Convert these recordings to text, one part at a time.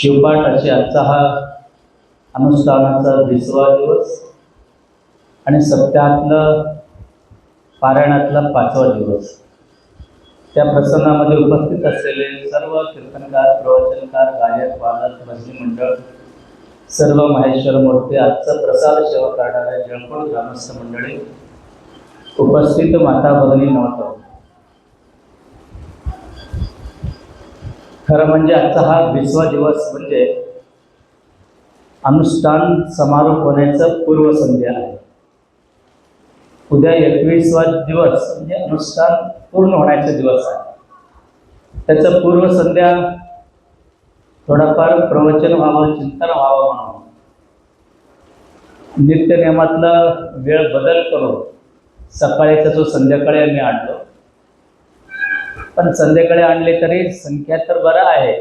शिवपाठाचे आजचा हा अनुष्ठानाचा 20वा दिवस आणि सप्त्यातलं पारायणातला 5वा दिवस. त्या प्रसंगामध्ये उपस्थित असलेले सर्व कीर्तनकार, प्रवचनकार, गायक, वादक, भजनी मंडळ, सर्व माहेश्वर मूर्ती, आजचा प्रसाद सेवा करणाऱ्या जळकोट ग्रामस्थ मंडळी, उपस्थित माता भगिनी नमस्कार. खरं म्हणजे आजचा हा 20वा दिवस म्हणजे अनुष्ठान समारोप होण्याचं पूर्वसंध्या आहे. उद्या 21वा दिवस म्हणजे अनुष्ठान पूर्ण होण्याचा दिवस आहे. त्याचं पूर्वसंध्या थोडाफार प्रवचन व्हावं, चिंतन व्हावं म्हणून नित्यनियमातला वेळ बदल करून सकाळीचा जो संध्याकाळी आम्ही आणलो. पण संध्याकाळी आणले तरी संख्या तर बरं आहे,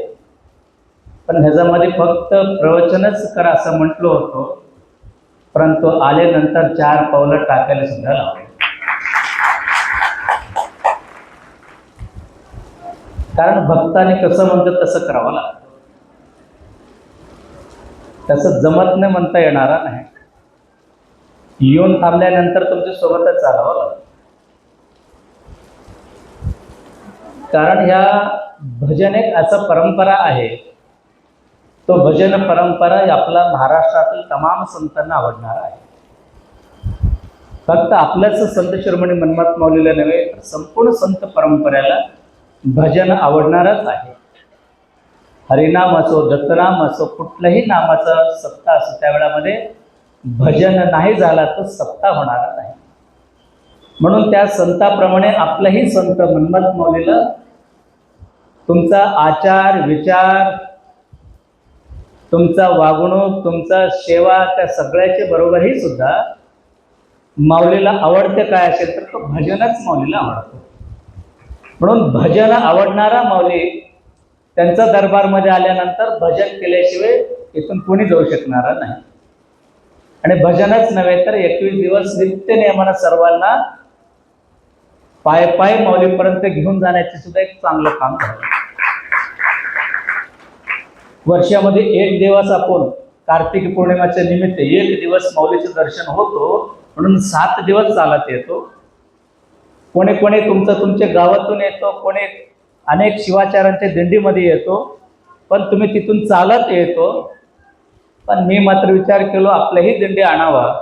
पण ह्याच्यामध्ये फक्त प्रवचनच करा असं म्हटलं होतं, परंतु आल्यानंतर 4 पावलं टाकायला सुद्धा लावले. कारण भक्ताने कसं म्हणतं तसं करावं लागतं. तसं जमत नाही म्हणता येणारा नाही. येऊन थांबल्यानंतर तुमच्या सोबतच चालावं लागतं. कारण ह्या भजन एक असं परंपरा आहे, तो भजन परंपरा आपला महाराष्ट्रातील तमाम संतांना आवडणार आहे. फक्त आपल्याच संत शिरोमणी मनमथ माऊलीला नव्हे तर संपूर्ण संत परंपरेला भजन आवडणारच आहे. हरिनाम असो, दत्तनाम असो, कुठल्याही नामाचा सप्ताह असो, त्या वेळामध्ये भजन नाही झाला तर सप्ताह होणार नाही. म्हणून त्या संताप्रमाणे आपलाही संत मनमथ माऊलीला तुमचा आचार, विचार, तुमचा वागणूक, तुमचा सेवा, त्या सगळ्याच्या बरोबरही सुद्धा माऊलीला आवडते काय असेल तर तो भजनच माऊलीला आवडतो. म्हणून भजन आवडणारा माऊली त्यांचा दरबारमध्ये आल्यानंतर भजन केल्याशिवाय इथून कोणी जाऊ शकणार नाही. आणि भजनच नव्हे तर 21 दिवस नित्य नियमानं सर्वांना पाय पाय माऊलीपर्यंत घेऊन जाण्याचे सुद्धा एक चांगलं काम झालं. वर्षामध्ये एक दिवस आपण कार्तिक पौर्णिमेच्या निमित्त एक दिवस माऊलीचं दर्शन होतो, म्हणून 7 दिवस चालत येतो. कोणी कोणी तुमच्या गावातून येतो, कोणी अनेक शिवाचारांच्या दिंडीमध्ये येतो, पण तुम्ही तिथून चालत येतो. पण मी मात्र विचार केलो आपल्याही दिंडी आणावा.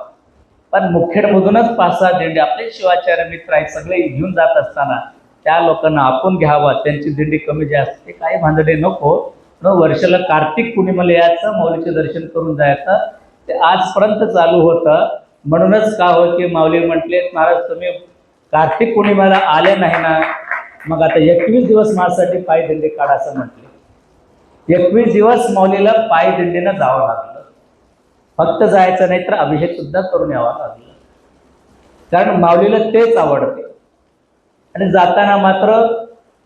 पण मुखेडमधूनच 5-6 दिंडी आपले शिवाचार्य मित्र आहेत सगळे घेऊन जात असताना त्या लोकांना आपण घ्यावा, त्यांची दिंडी कमी जास्त, ते काही भांदडे नको. वर्षाला कार्तिक पौर्णिमेला यायचं, माऊलीचे दर्शन करून जायचं. ते आजपर्यंत चालू होतं. म्हणूनच का हो की माऊली म्हटले, महाराज तुम्ही कार्तिक पौर्णिमेला आले नाही ना, मग आता 21 दिवस माझ्यासाठी पाय दिंडी काढा असं म्हटले. 21 दिवस माऊलीला पाय दिंडीनं जावं लागलं. फक्त जायचं नाही तर अभिषेक सुद्धा करून यावा लागला. कारण माऊलीला तेच आवडते. आणि जाताना मात्र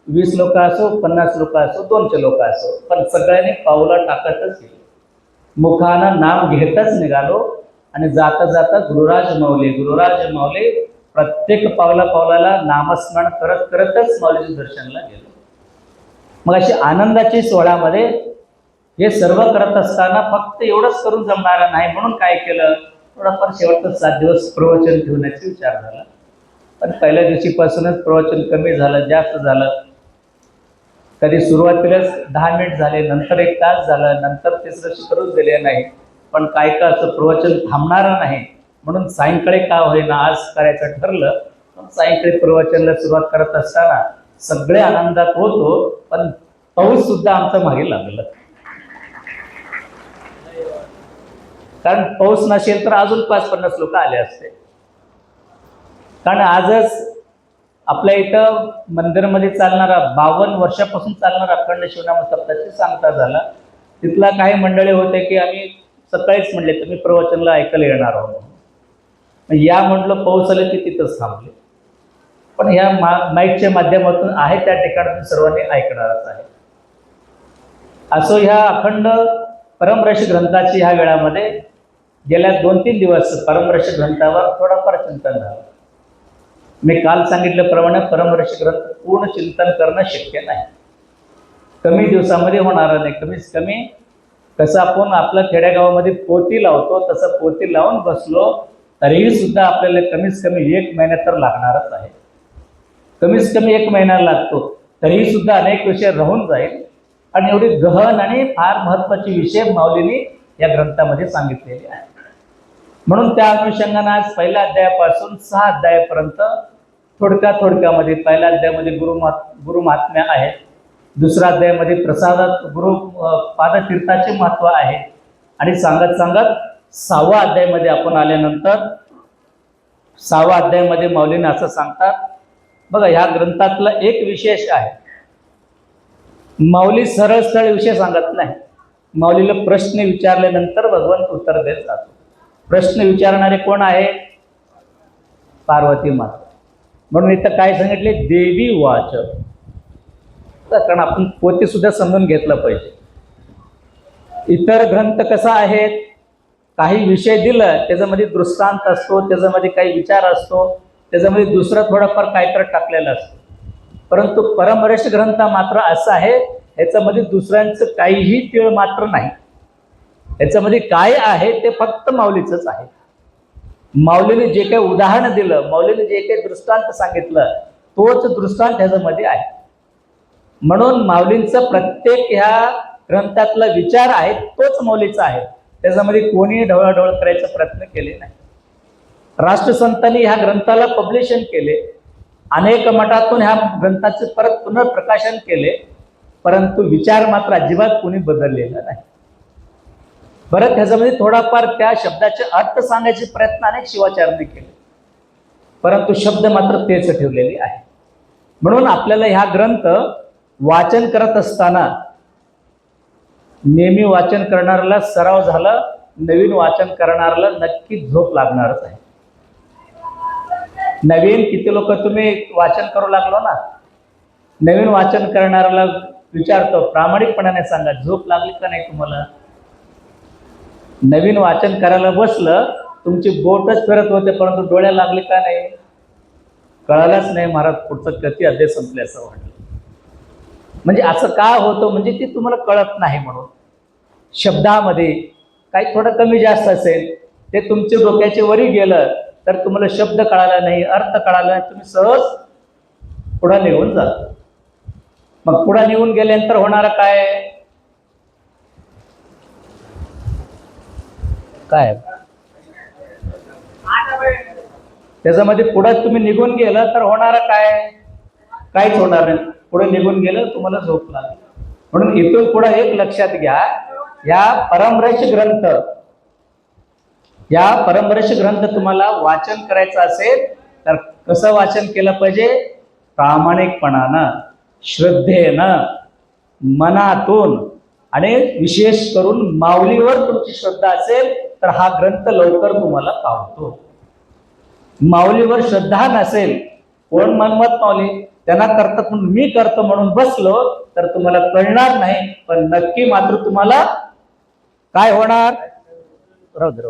20 लोक असो, 50 लोक असो, 200 लोक असो, पण सगळ्यांनी पावलं टाकतच गेलो, मुखानं नाम घेतच निघालो. आणि जाता जाता गुरुराज माऊली प्रत्येक पावलाला नामस्मरण करत करतच माऊलीच्या दर्शनाला गेलो. मग अशी आनंदाची सोहळ्यामध्ये हे सर्व करत असताना फक्त एवढंच करून जमणार नाही, म्हणून काय केलं, थोडाफार शेवटचं 7 दिवस प्रवचन ठेवण्याचा विचार झाला. पण पहिल्या दिवशीपासूनच प्रवचन कमी झालं, जास्त झालं. कधी सुरुवातीलाच 10 मिनिट झाले, नंतर 1 तास झालं, नंतर तिसरं शिकरूच दिले नाही. पण काय का असं प्रवचन थांबणार नाही, म्हणून सायंकाळी का होईना आज करायचं ठरलं. पण सायंकाळी प्रवचनाला सुरुवात करत असताना सगळे आनंदात होतो, पण पाऊस सुद्धा आमचा मागे लागला. कारण पाऊस नसेल तर अजून 5-50 लोक आले असते. कारण आजच आपल्या इथं मंदिरमध्ये चालणारा 52 वर्षापासून चालणारा अखंड शिवनाम सप्ताहाची सांगता झाला. तिथला काही मंडळी होते की आम्ही सकाळीच म्हणले तुम्ही प्रवचनला ऐकायला येणार आहोत. या म्हटलं, पाऊस आले की तिथंच थांबले. पण ह्या माईकच्या माध्यमातून आहे त्या ठिकाणी सर्वांनी ऐकणारच आहे. असो ह्या अखंड परमरस ग्रंथाची ह्या वेळामध्ये गेल्या 2-3 दिवस परमरस ग्रंथावर थोडाफार चिंतन झालं. मी काल सांगितल्याप्रमाणे परमरस ग्रंथ पूर्ण चिंतन करणं शक्य नाही, कमी दिवसामध्ये होणार नाही. कमीत कमी कसं आपण आपल्या खेडेगावामध्ये पोती लावतो तसं पोती लावून बसलो तरीही सुद्धा आपल्याला कमीत कमी 1 महिना तर लागणारच आहे. कमीत कमी 1 महिना लागतो, तरीही सुद्धा अनेक विषय राहून जाईल. आणि एवढी गहन आणि फार महत्वाचे विषय माऊलींनी या ग्रंथामध्ये सांगितलेले आहे. म्हणून त्या अनुषंगाने आज पहिल्या अध्यायापासून 6 अध्यायापर्यंत थोडक्यामध्ये पहिल्या अध्यायामध्ये गुरुमहात्म्य आहे, दुसऱ्या अध्यायामध्ये प्रसादात पादतीर्थाचे महत्व आहे, आणि सांगत 6व्या अध्यायामध्ये आपण आल्यानंतर 6व्या अध्यायामध्ये माऊलीने असं सांगतात. बघा, ह्या ग्रंथातला एक विशेष आहे, माऊली सरळ विषय सांगत नाही. माऊलीला प्रश्न विचारल्यानंतर भगवंत उत्तर देत जातो. प्रश्न विचारणारे कोण आहे? पार्वती माता. म्हणून इथं काय सांगितले? देवी वाच. कारण आपण पोती सुद्धा समजून घेतलं पाहिजे. इतर ग्रंथ कसा आहेत, काही विषय दिलं त्याच्यामध्ये दृष्टांत असतो, त्याच्यामध्ये काही विचार असतो, त्याच्यामध्ये दुसरं थोडंफार काहीतरी टाकलेलं असतं. परंतु परमहर्ष ग्रंथ मात्र असं आहे, याच्यामध्ये दुसऱ्यांचं काहीही तीळ मात्र नाही. याच्यामध्ये काय आहे ते फक्त माऊलीचंच आहे. माऊलीने जे काही उदाहरण दिलं, माऊलीने जे काही दृष्टांत सांगितलं, तोच दृष्टांत ह्याच्यामध्ये आहे. म्हणून माऊलींचं प्रत्येक ह्या ग्रंथातला विचार आहे तोच माऊलीचा आहे. त्याच्यामध्ये कोणी ढवळाढवळ करायचा प्रयत्न केले नाही. राष्ट्रसंतांनी ह्या ग्रंथाला पब्लिशन केले, अनेक मठातून ह्या ग्रंथाचे परत पुनर्प्रकाशन केले, परंतु विचार मात्र अजिबात कोणी बदललेला नाही. परत ह्याच्यामध्ये थोडाफार त्या शब्दाचे अर्थ सांगायचे प्रयत्न अनेक शिवाचार्यांनी केले, परंतु शब्द मात्र तेच ठेवलेले आहे. म्हणून आपल्याला ह्या ग्रंथ वाचन करत असताना नेहमी वाचन करणाऱ्याला सराव झाला, नवीन वाचन करणाऱ्याला नक्की झोप लागणारच आहे. नवीन किती लोक तुम्ही वाचन करू लागलो ना, नवीन वाचन करणाऱ्याला विचारतो, प्रामाणिकपणाने सांगा, झोप लागली का नाही तुम्हाला? नवीन वाचन करायला बसलं, तुमची बोटच फिरत होते, परंतु डोळ्या लागले का नाही? कळालंच नाही महाराज, पुढचं कधी अध्याय संपले असं वाटलं. म्हणजे असं का होतं? म्हणजे ते तुम्हाला कळत नाही. म्हणून शब्दामध्ये काही थोडं कमी जास्त असेल, ते तुमच्या डोक्याच्या वरी गेलं तर तुम्हाला शब्द कळाला नाही, अर्थ कळाला नाही, तुम्ही सहज पुढे निघून जाता. मग पुढे निघून गेल्यानंतर होणार काय? काय त्याच्यामध्ये पुढे तुम्ही निघून गेलं तर होणार काय? काहीच होणार नाही. पुढे निघून गेलं तुम्हाला झोप लागली. म्हणून इथून पुढे एक लक्षात घ्या, या परमहर्ष ग्रंथ तुम्हाला वाचन करायचं असेल तर कसं वाचन केलं पाहिजे? प्रामाणिकपणानं, श्रद्धेनं, मनातून, आणि विशेष करून माऊलीवर तुमची श्रद्धा असेल तर हा ग्रंथ लवकर तुम्हाला पावतो. माऊलीवर श्रद्धा नसेल, कोण मनमत माऊली त्यांना करतात म्हणून मी करतो म्हणून बसलो तर तुम्हाला कळणार नाही. पण नक्की मात्र तुम्हाला काय होणार? राहू दे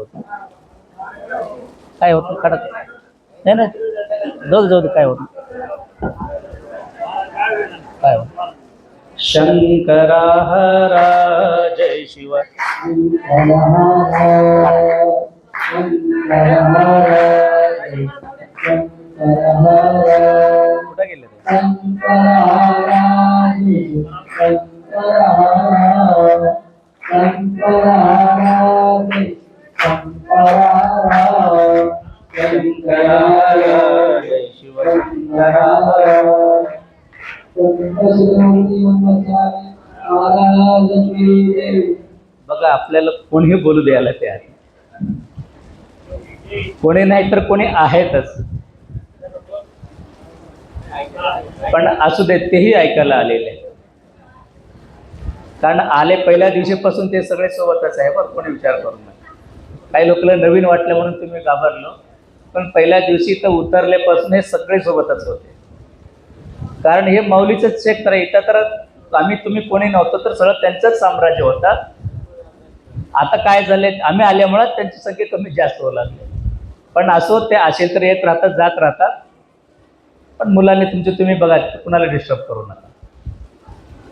काय होत कडक नाही ना, जाऊ दे काय होत काय होत. शंकरा हरा जय शिव, कुठं गेले बघा, आपल्याला कोणी बोलू द्यायला तयार, कोणी नाही तर कोणी आहेतच. पण असू दे, तेही ऐकायला आलेले, कारण आले पहिल्या दिवशीपासून ते सगळे सोबतच आहे. बरं, कोणी विचार करू नका. काही लोकांना नवीन वाटलं म्हणून तुम्ही घाबरलो, पण पहिल्या दिवशी तर उतरल्यापासून हे सगळे सोबतच होते. कारण हे माऊलीचं क्षेत्र आहे. इथं तर तुम्ही कोणी नव्हतं तर सगळं त्यांचंच साम्राज्य होतं. आता काय झाले, आम्ही आल्यामुळे त्यांची संख्या कमी जास्त होऊ लागली. पण असो, ते असेल तर येत राहतात, जात राहतात. पण मुलांनी तुम्ही बघा, कुणाला डिस्टर्ब करू नका.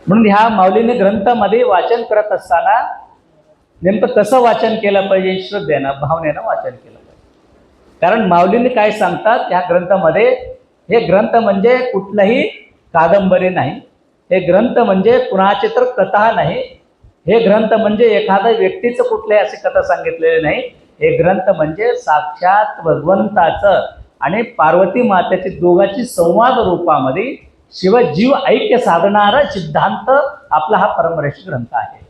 म्हणून ह्या माऊलीने ग्रंथामध्ये वाचन करत असताना नेमकं कसं वाचन केलं पाहिजे? श्रद्धेनं, भावनेनं वाचन केलं पाहिजे. कारण माऊलींनी काय सांगतात ह्या ग्रंथामध्ये, हे ग्रंथ म्हणजे कुठलाही कादंबरी नाही, हे ग्रंथ म्हणजे कुणाची तर कथा नाही, हे ग्रंथ म्हणजे एखाद्या व्यक्तीचं कुठल्याही अशी कथा सांगितलेली नाही. हे ग्रंथ म्हणजे साक्षात भगवंताचं आणि पार्वती मातेची दोघांची संवाद रूपामध्ये शिवजीव ऐक्य साधणारा सिद्धांत आपला हा परमर्षी ग्रंथ आहे.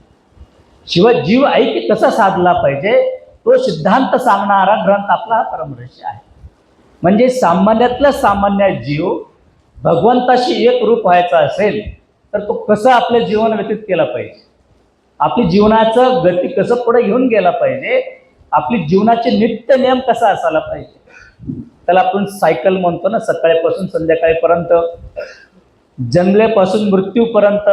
शिवजीव ऐक्य कसा साधला पाहिजे तो सिद्धांत सांगणारा ग्रंथ आपला हा परमर्षी आहे. म्हणजे सामान्यातला सामान्य जीव भगवंताशी एक रूप व्हायचा असेल तर तो कसं आपलं जीवन व्यतीत केलं पाहिजे, आपली जीवनाचं गती कसं पुढे घेऊन गेला पाहिजे, आपली जीवनाचे नित्य नियम कसा असायला पाहिजे. त्याला आपण सायकल म्हणतो ना, सकाळपासून संध्याकाळपर्यंत, जन्मल्यापासून मृत्यूपर्यंत,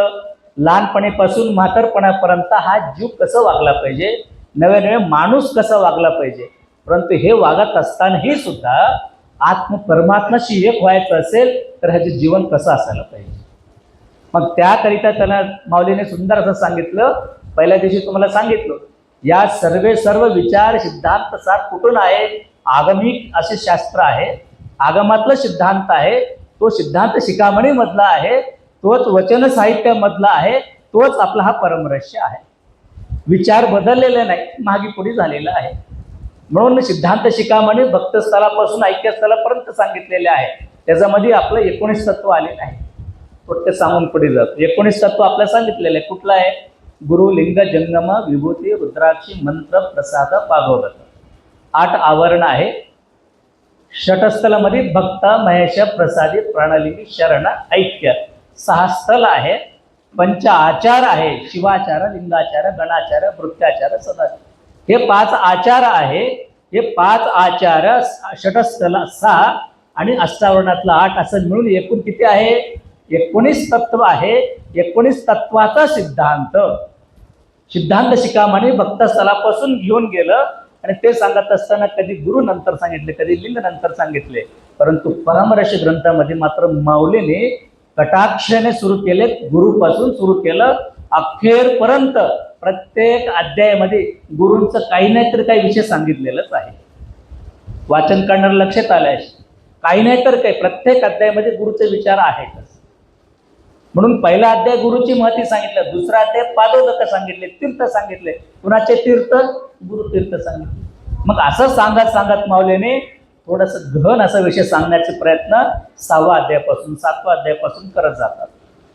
लहानपणीपासून म्हातारपणापर्यंत हा जीव कसं वागला पाहिजे, नवे नवे माणूस कसा वागला पाहिजे. परंतु हे वागत असतानाही सुद्धा आत्म परमात्म्याशी एक व्हायचं असेल तर ह्याचे जीवन कसं असायला पाहिजे. मग त्याकरिता त्यांना माऊलीने सुंदर असं सांगितलं. पहिल्या दिवशी तुम्हाला सांगितलं, या सर्व विचार सिद्धांत सात कुठून आहे? आगमिक असे शास्त्र आहे, आगमातलं सिद्धांत आहे, तो सिद्धांत शिखामणी मधला आहे, तोच वचन साहित्यामधला आहे, तोच आपला हा परमरहस्य आहे. विचार बदललेले नाही, मागे पुढे झालेला आहे. म्हणून सिद्धांत शिखामणी भक्तस्थळापासून ऐक्यस्थळापर्यंत सांगितलेले आहे. त्याच्यामध्ये आपलं 19 तत्व आलेलं आहे. थोडं सांगून पुढे जातो. 19 तत्व आपल्याला सांगितलेलं आहे. कुठलं आहे? गुरु, लिंग, जंगम, विभूती, रुद्राक्षी, मंत्र, प्रसाद, पागोगत. 8 आवरण आहे. षटस्थलामध्ये भक्त, महेश, प्रसादी, प्राणलिंगी, शरण, ऐक्य 6 स्थल आहे. 5 आचार आहे. शिवाचार, लिंगाचार, गणाचार, वृत्त्याचार, सदाचार. हे 5 आचार आहे. हे 5 आचार षटस्थल 6 आणि अष्टावरणातला 8 असं मिळून एकूण किती आहे? 19 तत्व आहे. 19 तत्वाचा सिद्धांत शिखामणी भक्तस्थळापासून घेऊन गेलं आणि ते सांगत असताना कधी गुरु नंतर सांगितले, कधी लिंग नंतर सांगितले. परंतु परमर्षी ग्रंथामध्ये मात्र माऊलीने कटाक्षाने सुरू केले, गुरुपासून सुरू केलं अखेरपर्यंत. प्रत्येक अध्यायामध्ये गुरूंचं काही नाही तर काही विषय सांगितलेलंच आहे. वाचन करणारं लक्षात आलंय, काही नाही तर काही प्रत्येक अध्यायामध्ये गुरुचे विचार आहेतच. म्हणून पहिला अध्याय गुरुची महती सांगितलं, दुसरा अध्याय पादोदक सांगितले, तीर्थ सांगितले. कुणाचे तीर्थ? गुरु तीर्थ सांगितले. मग असं सांगत माऊलीने थोडंसं घन असा विषय सांगण्याचे प्रयत्न 6व्या अध्यायापासून 7व्या अध्यायापासून करत जातात.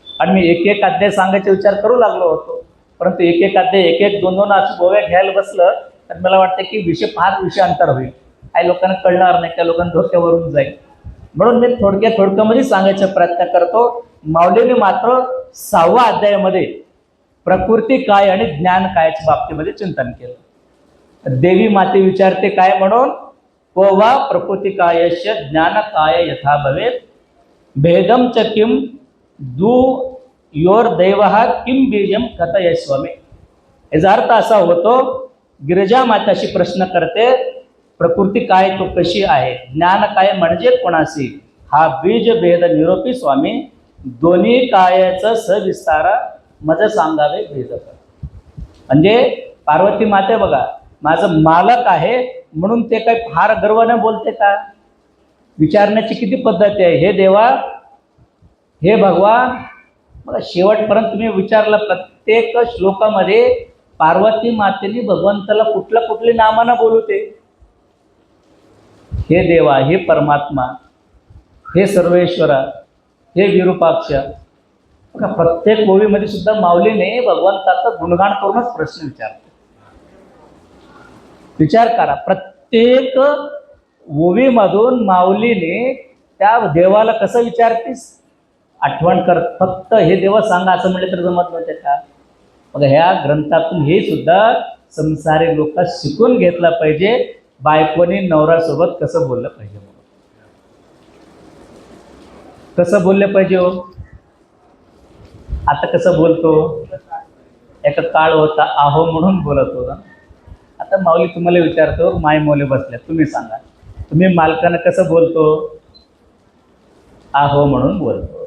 आणि मी एक अध्याय सांगायचा विचार करू लागलो होतो, परंतु एक अध्याय एक 2 असं गोव्या घ्यायला बसलं तर मला वाटतं की विषयांतर होईल, काही लोकांना कळणार नाही, त्या लोकांना डोक्यावरून जाईल. म्हणून मी थोडक्यामध्ये सांगायचा प्रयत्न करतो. माऊलीने मात्र 6व्या अध्यायामध्ये प्रकृती काय आणि ज्ञान कायच्या बाबतीमध्ये चिंतन केलं. देवी माते विचारते काय म्हणून? को वा प्रकृती कायस्य ज्ञान काय यथा भवेत भेदम च किम दू योर दैव किम बीजम कथयस्वमे. याचा अर्थ असा होतो, गिरिजा माताशी प्रश्न करते, प्रकृती काय तो कशी आहे, ज्ञान काय म्हणजे कोणाशी, हा बीज भेद निरोपी स्वामी, दोन्ही कायाचं सविस्तार मज सांगावे भेद. म्हणजे पार्वती माते बघा, माझं मालक आहे म्हणून ते काही फार गर्वाने बोलते का? विचारण्याची किती पद्धती आहे. हे देवा, हे भगवान, बघा शेवटपर्यंत तुम्ही विचारलं. प्रत्येक श्लोकामध्ये पार्वती मातेने भगवंताला कुठली नामानं बोलवते. हे देवा, हे परमात्मा, हे सर्वेश्वरा, हे विरूपाक्ष. बघा प्रत्येक ओवीमध्ये सुद्धा माऊलीने भगवंताचं गुणगान करूनच प्रश्न विचारते. विचार करा, प्रत्येक ओवीमधून माऊलीने त्या देवाला कसं विचारतीस, आठवण कर. फक्त हे देवा सांगा असं म्हटलं तर जमत नव्हते का? मग ह्या ग्रंथातून हे सुद्धा संसारी लोक शिकून घेतलं पाहिजे. बायकोनी नवऱ्यासोबत कसं बोललं पाहिजे, कसं बोलले पाहिजे हो. आता कसं बोलतो? एक काळ होता आहो म्हणून बोलत होता. आता माऊली तुम्हाला विचारतो, माय मोले बसल्या, तुम्ही सांगा, तुम्ही मालकानं कसं बोलतो? आहो म्हणून बोलतो.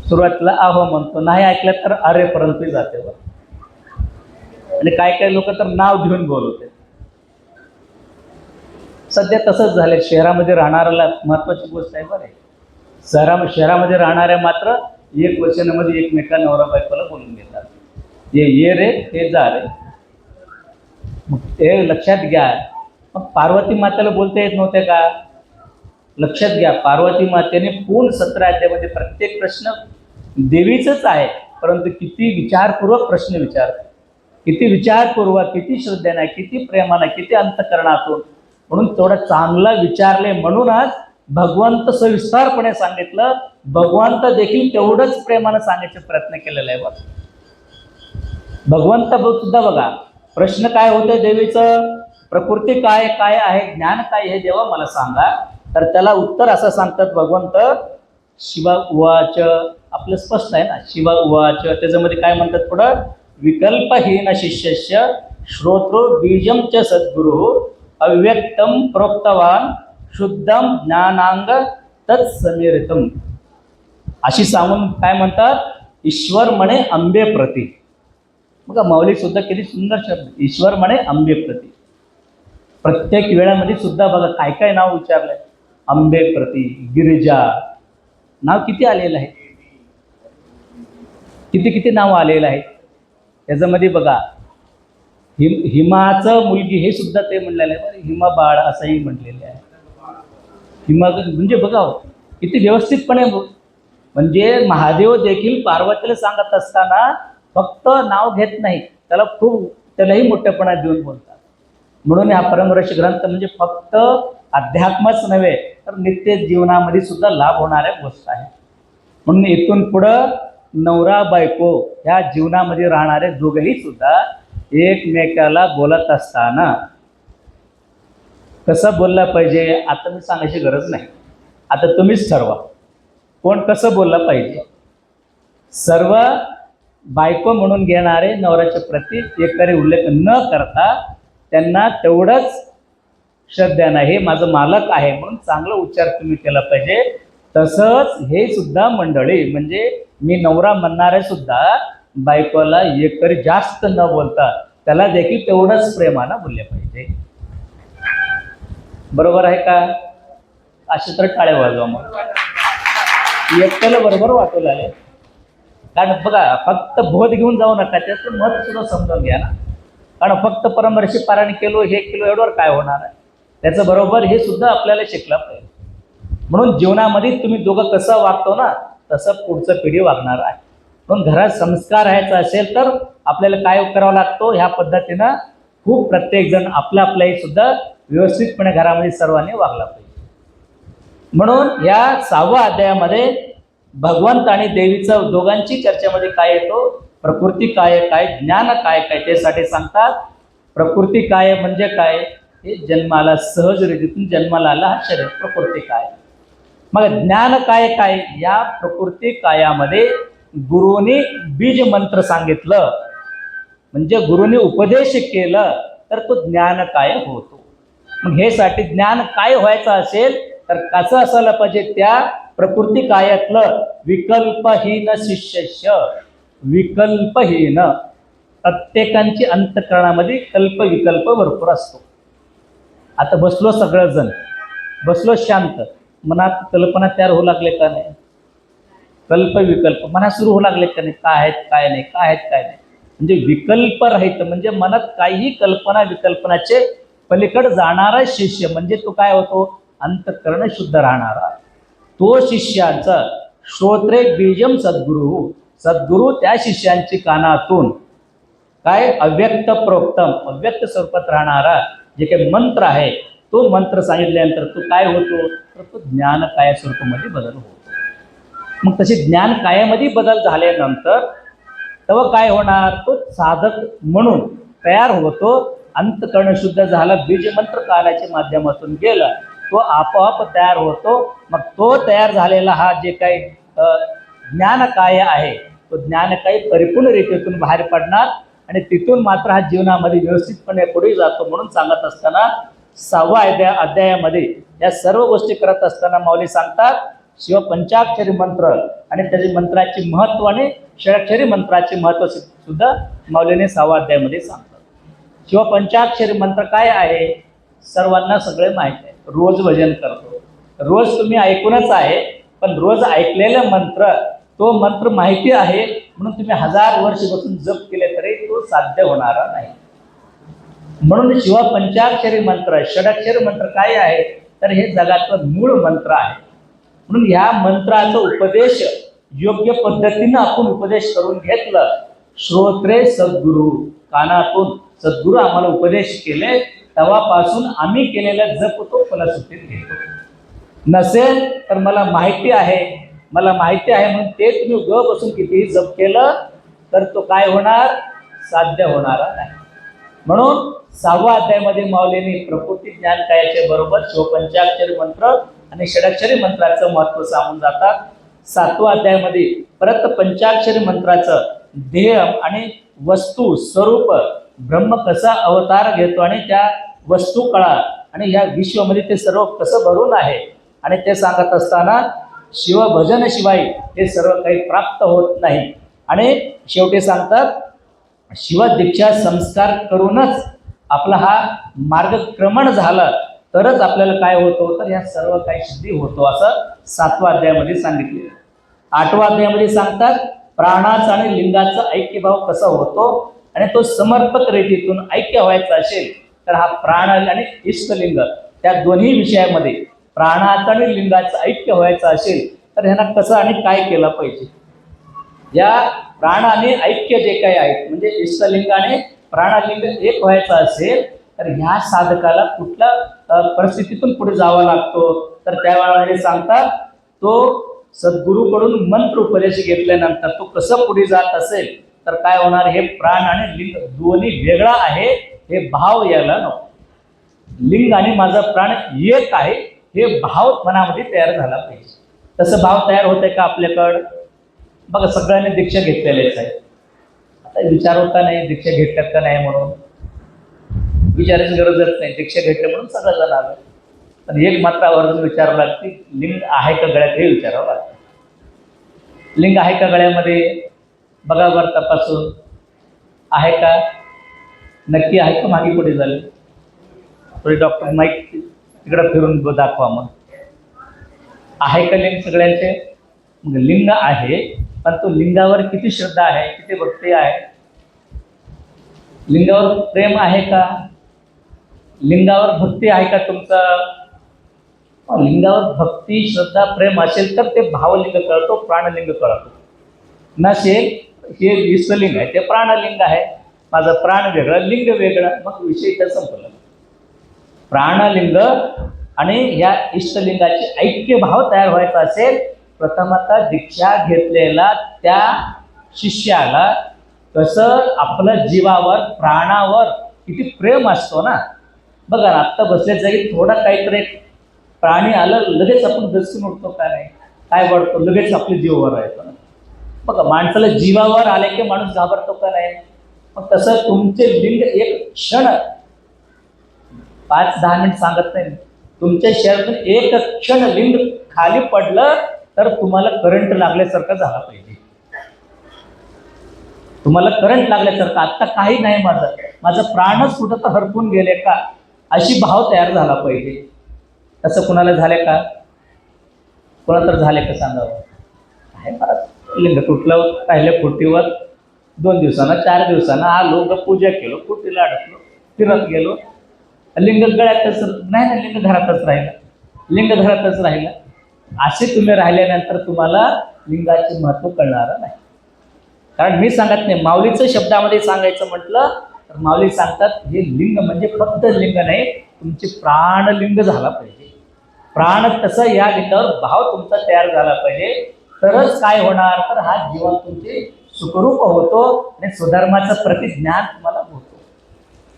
सुरुवातीला आहो म्हणतो, नाही ऐकलं तर अरे पर्यंत जाते. आणि काय लोक तर नाव घेऊन बोलवते. सध्या तसंच झालंय. शहरामध्ये राहणाऱ्याला महत्वाची गोष्ट आहे बरं. शहरामध्ये राहणाऱ्या मात्र एक वचनामध्ये एकमेका नवरा बायकोला बोलून घेतात. ये रे ते जा रे. मग ते लक्षात घ्या. मग पार्वती मातेला बोलता येत नव्हते का? लक्षात घ्या, पार्वती मातेने पूर्ण 17 अध्यायामध्ये प्रत्येक प्रश्न देवीचंच आहे, परंतु किती विचारपूर्वक प्रश्न विचारतात, किती विचारपूर्वक, किती श्रद्धेने, किती प्रेमाने, किती अंतःकरणातून. म्हणून थोडं चांगलं विचारले म्हणूनच भगवंत सविस्तारपणे सांगितलं. भगवंत देखील तेवढंच प्रेमानं सांगायचे प्रयत्न केलेला आहे. बघा भगवंत सुद्धा बघा प्रश्न काय होते देवीचं, प्रकृती काय काय आहे, ज्ञान काय हे देवा मला सांगा. तर त्याला उत्तर असं सांगतात भगवंत, शिवा उवाच. आपलं स्पष्ट आहे ना, शिवा उवाच. त्याच्यामध्ये काय म्हणतात पुढं, विकल्पहीन शिष्यस्य श्रोत्रो बीजम च सद्गुरु अव्यक्तम प्रोक्तवान शुद्धम ज्ञानांग तत्समीरितम. अशी सांगून काय म्हणतात, ईश्वर म्हणे अंबे प्रती. बघा माऊली सुद्धा किती सुंदर शब्द, ईश्वर म्हणे अंबे प्रती. प्रत्येक वेळामध्ये सुद्धा बघा काय काय नाव विचारलंय, अंबे प्रती, गिरिजा, नाव किती आलेलं आहे, किती किती नाव आलेलं आहे. त्याच्यामध्ये बघा हिमाचं मुलगी हे सुद्धा ते म्हणलेलं आहे, हिमा बाळ असंही म्हटलेलं आहे. हिमा म्हणजे बघा किती व्यवस्थितपणे, म्हणजे महादेव देखील पार्वतीला सांगत असताना फक्त नाव घेत नाही, त्यालाही मोठेपणा देऊन बोलतात. म्हणून हा परमर्षी ग्रंथ म्हणजे फक्त अध्यात्मच नव्हे तर नित्य जीवनामध्ये सुद्धा लाभ होणाऱ्या गोष्ट आहे. म्हणून इथून पुढं नवरा बायको ह्या जीवनामध्ये राहणारे दोघेही सुद्धा एकमेकाला बोलत असताना कसं बोललं पाहिजे आता मी सांगायची गरज नाही, आता तुम्हीच ठरवा कोण कसं बोललं पाहिजे. सर्व बायको म्हणून घेणारे नवऱ्याच्या प्रती एकरी उल्लेख न करता त्यांना तेवढंच श्रद्धेनं हे माझं मालक आहे म्हणून चांगला उच्चार तुम्ही केला पाहिजे. तसंच हे सुद्धा मंडळी म्हणजे मी नवरा म्हणणारे सुद्धा बायकोला एकरी जास्त न बोलता त्याला देखील तेवढंच प्रेमानं बोलले पाहिजे. बरोबर आहे का? असे तर टाळे वाजवा. मग एकट्याला बरोबर वाटू लागले. कारण बघा फक्त बोध घेऊन जाऊ नका, त्याचं महत्व सुद्धा समजून घ्या ना. कारण फक्त परमर्षी पारायण केलो हे केलो एवढं काय होणार आहे, त्याचं बरोबर हे सुद्धा आपल्याला शिकलं पाहिजे. म्हणून जीवनामध्ये तुम्ही दोघं कसं वागतो ना तसं पुढचं पिढी वागणार आहे. म्हणून घरात संस्कार राहायचा असेल तर आपल्याला काय करावं लागतो, ह्या पद्धतीनं खूप प्रत्येकजण आपल्याही सुद्धा व्यवस्थितपणे घरामध्ये सर्वांनी वागला पाहिजे. म्हणून या 6व्या अध्यायामध्ये भगवंत आणि देवीचं दोघांची चर्चेमध्ये काय येतो, प्रकृती काय काय, ज्ञान काय काय त्यासाठी सांगतात. प्रकृती काय म्हणजे काय, हे जन्माला सहज रीतीतून जन्माला आला हा शरीर प्रकृती काय. मग ज्ञान काय काय, या प्रकृती कायामध्ये गुरुनी बीज मंत्र सांगितलं म्हणजे गुरुनी उपदेश केलं तर तो ज्ञान काय होतो. मग हे साठी ज्ञान काय व्हायचं असेल तर कसं असायला पाहिजे, त्या प्रकृती कायातलं विकल्पहीन शिष्य. विकल्पहीन, प्रत्येकांची अंतःकरणामध्ये कल्प विकल्प भरपूर असतो. आता बसलो सगळेजण, बसलो शांत, मनात कल्पना तयार होऊ लागले का नाही, कल्प विकल्प मनात सुरू होऊ लागले का नाही, काय आहेत काय नाही, काय आहेत काय नाही. म्हणजे विकल्प राहित म्हणजे मनात काही कल्पना विकल्पनाचे पलीकडे जाणारा शिष्य म्हणजे तो काय होतो, अंतःकरण शुद्ध राहणारा तो शिष्याचा. श्रोत्रे बीजम सद्गुरु, सद्गुरु त्या शिष्यांची कानातून काय अव्यक्त प्रोक्तम, अव्यक्त स्वरूपात राहणारा जे काही मंत्र आहे तो मंत्र सांगितल्यानंतर तो काय होतो तर तो ज्ञान काय स्वरूपामध्ये बदल होतो. मग तसे ज्ञान कायामध्ये बदल झाल्यानंतर तेव्हा काय होणार, तो साधक म्हणून तयार होतो. अंतःकरण शुद्ध झाला, बीज मंत्र कालाच्या माध्यमातून गेला, तो आपोआप तयार होतो. मग तो तयार झालेला हा जे काही ज्ञान काय आहे तो ज्ञान काही परिपूर्ण रीतीतून बाहेर पडणार आणि तिथून मात्र हा जीवनामध्ये व्यवस्थितपणे पुढे जातो. म्हणून सांगत असताना 6व्या अध्यायामध्ये या सर्व गोष्टी करत असताना माऊली सांगतात शिवपंचाक्षरी मंत्र आणि त्याची मंत्राची महत्व आणि षडाक्षरी मंत्राचे महत्व सुद्धा माऊलीने 6व्या अध्यायामध्ये सांगतात. शिवपंचाक्षरी मंत्र काय आहे सर्वांना सगळे माहिती आहे. रोज भजन करतो, रोज तुम्ही ऐकूनच आहे, पण रोज ऐकलेला मंत्र, तो मंत्र माहिती आहे म्हणून तुम्ही 1000 वर्ष बसून जप केले तरी तो साध्य होणारा नाही. म्हणून शिवपंचाक्षरी मंत्र, षडाक्षरी मंत्र काय आहे तर हे जगाचं मूळ मंत्र आहे. म्हणून ह्या मंत्राचा उपदेश योग्य पद्धतीनं आपण उपदेश करून घेतलं. श्रोत्रे सद्गुरू, कानातून सद्गुरू आम्हाला उपदेश केले, तेव्हापासून आम्ही केलेला जप तो फलश्रुतीत घेतो. नसेल तर मला माहिती आहे म्हणून ते तुम्ही ग बसून कितीही जप केलं तर तो काय होणार, साध्य होणारा नाही. म्हणून 6व्या अध्यायामध्ये माऊलींनी प्रकृती ज्ञान कायाच्या बरोबर शिवपंचाक्षरी मंत्र आणि षडाक्षरी मंत्राचं महत्त्व सांगून जातात. 7व्या अध्यायामध्ये परत पंचाक्षरी मंत्राचं ध्येय आणि वस्तू स्वरूप, ब्रह्म कसा अवतार घेतो आणि त्या वस्तू कळा आणि या विश्वामध्ये ते सर्व कसं भरून आहे आणि ते सांगत असताना शिवभजन शिवाय हे सर्व काही प्राप्त होत नाही. आणि शेवटी सांगतात शिवदीक्षा संस्कार करूनच आपला हा मार्गक्रमण झालं तरच आपल्याला काय होतो तर या सर्व काही सिद्धी होतो, असं 7व्या अध्यायामध्ये सांगितले. 8व्या अध्यायामध्ये सांगतात प्राणाचा आणि लिंगाचा ऐक्यभाव कसा होतो आणि तो समर्पक रीतीतून ऐक्य व्हायचा असेल तर हा प्राण आणि इष्टलिंग त्या दोन्ही विषयामध्ये प्राणाचं आणि लिंगाचं ऐक्य व्हायचं असेल तर ह्यांना कसं आणि काय केलं पाहिजे. या प्राण आणि ऐक्य जे काही आहेत म्हणजे इष्टलिंग आणि प्राणलिंग एक व्हायचं असेल तर ह्या साधकाला कुठल्या परिस्थितीतून पुढे जावा लागतो तर त्यावेळेला सांगतात तो सद्गुरूकडून मंत्र उपदेश घेतल्यानंतर तो कसं पुढे जात असेल तर काय होणार, हे प्राण आणि लिंग दोन्ही वेगळा आहे हे भाव यायला नको. लिंग आणि माझा प्राण एक आहे हे भाव मनामध्ये तयार झाला पाहिजे. तसं भाव तयार होतंय का आपल्याकडं? बघा सगळ्यांनी दीक्षा घेतलेलेच आहे. आता विचार होता नाही दीक्षा घेतल्यात का नाही म्हणून, विचारायची गरजच नाही, दीक्षा घेतल्या म्हणून सगळं जण आलं. पण एक मात्र आवर्जून विचारावं लागते, लिंग आहे का गळ्यात हे विचारावं लागतं. लिंग आहे का गळ्यामध्ये बघा बरं तपासून, आहे का, नक्की आहे का, मागे पुढे झाले थोडी डॉक्टर माईक तिकडं फिरून दाखवा मग, आहे का लिंग सगळ्यांचे. मग लिंग आहे पण तो लिंगावर किती श्रद्धा आहे, किती भक्ती आहे, लिंगावर प्रेम आहे का, लिंगावर भक्ती आहे का तुमचं. लिंगावर भक्ती श्रद्धा प्रेम असेल तर ते भावलिंग कळतो, प्राणलिंग कळतो. नसेल हे इष्टलिंग आहे ते प्राणलिंग आहे, माझं प्राण वेगळं लिंग वेगळं, मग विषय तर संपला. प्राणलिंग आणि या इष्टलिंगाचे ऐक्य भाव तयार व्हायचा असेल प्रथमतः दीक्षा घेतलेला त्या शिष्याला कसं आपलं जीवावर प्राणावर किती प्रेम असतो ना. बघा ना आत्ता बसल्या जागी थोडा काहीतरी प्राणी आलं लगेच आपण दर्शन उठतो का नाही, काय वाढतो लगेच आपल्या जीवावर राहतो ना. बघा माणसाला जीवावर आले की माणूस घाबरतो का नाही. मग तसं तुमचे लिंग एक क्षण 5-10 मिनिट सांगत नाही, तुमच्या शरीरातून एक क्षण लिंग खाली पडलं तर तुम्हाला करंट लागल्यासारखं झाला पाहिजे. तुम्हाला करंट लागल्यासारखं आत्ता काही नाही, माझं प्राणच कुठं तर हरपून गेले का अशी भाव तयार झाला पाहिजे. तसं कुणाला झाले का, कोणाला तर झाले का सांगावं. आहे मला लिंग तुटलं राहिल्या फुटीवर 2 दिवसानं 4 दिवसानं आलो पूजा केलो, फुटीला अडकलो, फिरत गेलो, लिंग गळ्यातच नाही ना, लिंग घरातच राहिलं, लिंग घरातच राहिलं. असे तुम्ही राहिल्यानंतर तुम्हाला लिंगाचे महत्त्व कळणार नाही. कारण मी सांगत नाही, माऊलीचं शब्दामध्ये सांगायचं म्हटलं तर माऊली सांगतात हे लिंग म्हणजे फक्त लिंग नाही, तुमचे प्राणलिंग झाला पाहिजे. प्राण तसं या लिंगावर भाव तुमचा तयार झाला पाहिजे तरच काय होणार तर हा जीवन तुमचे सुखरूप होतो आणि स्वधर्माचं प्रतिज्ञान तुम्हाला होतो.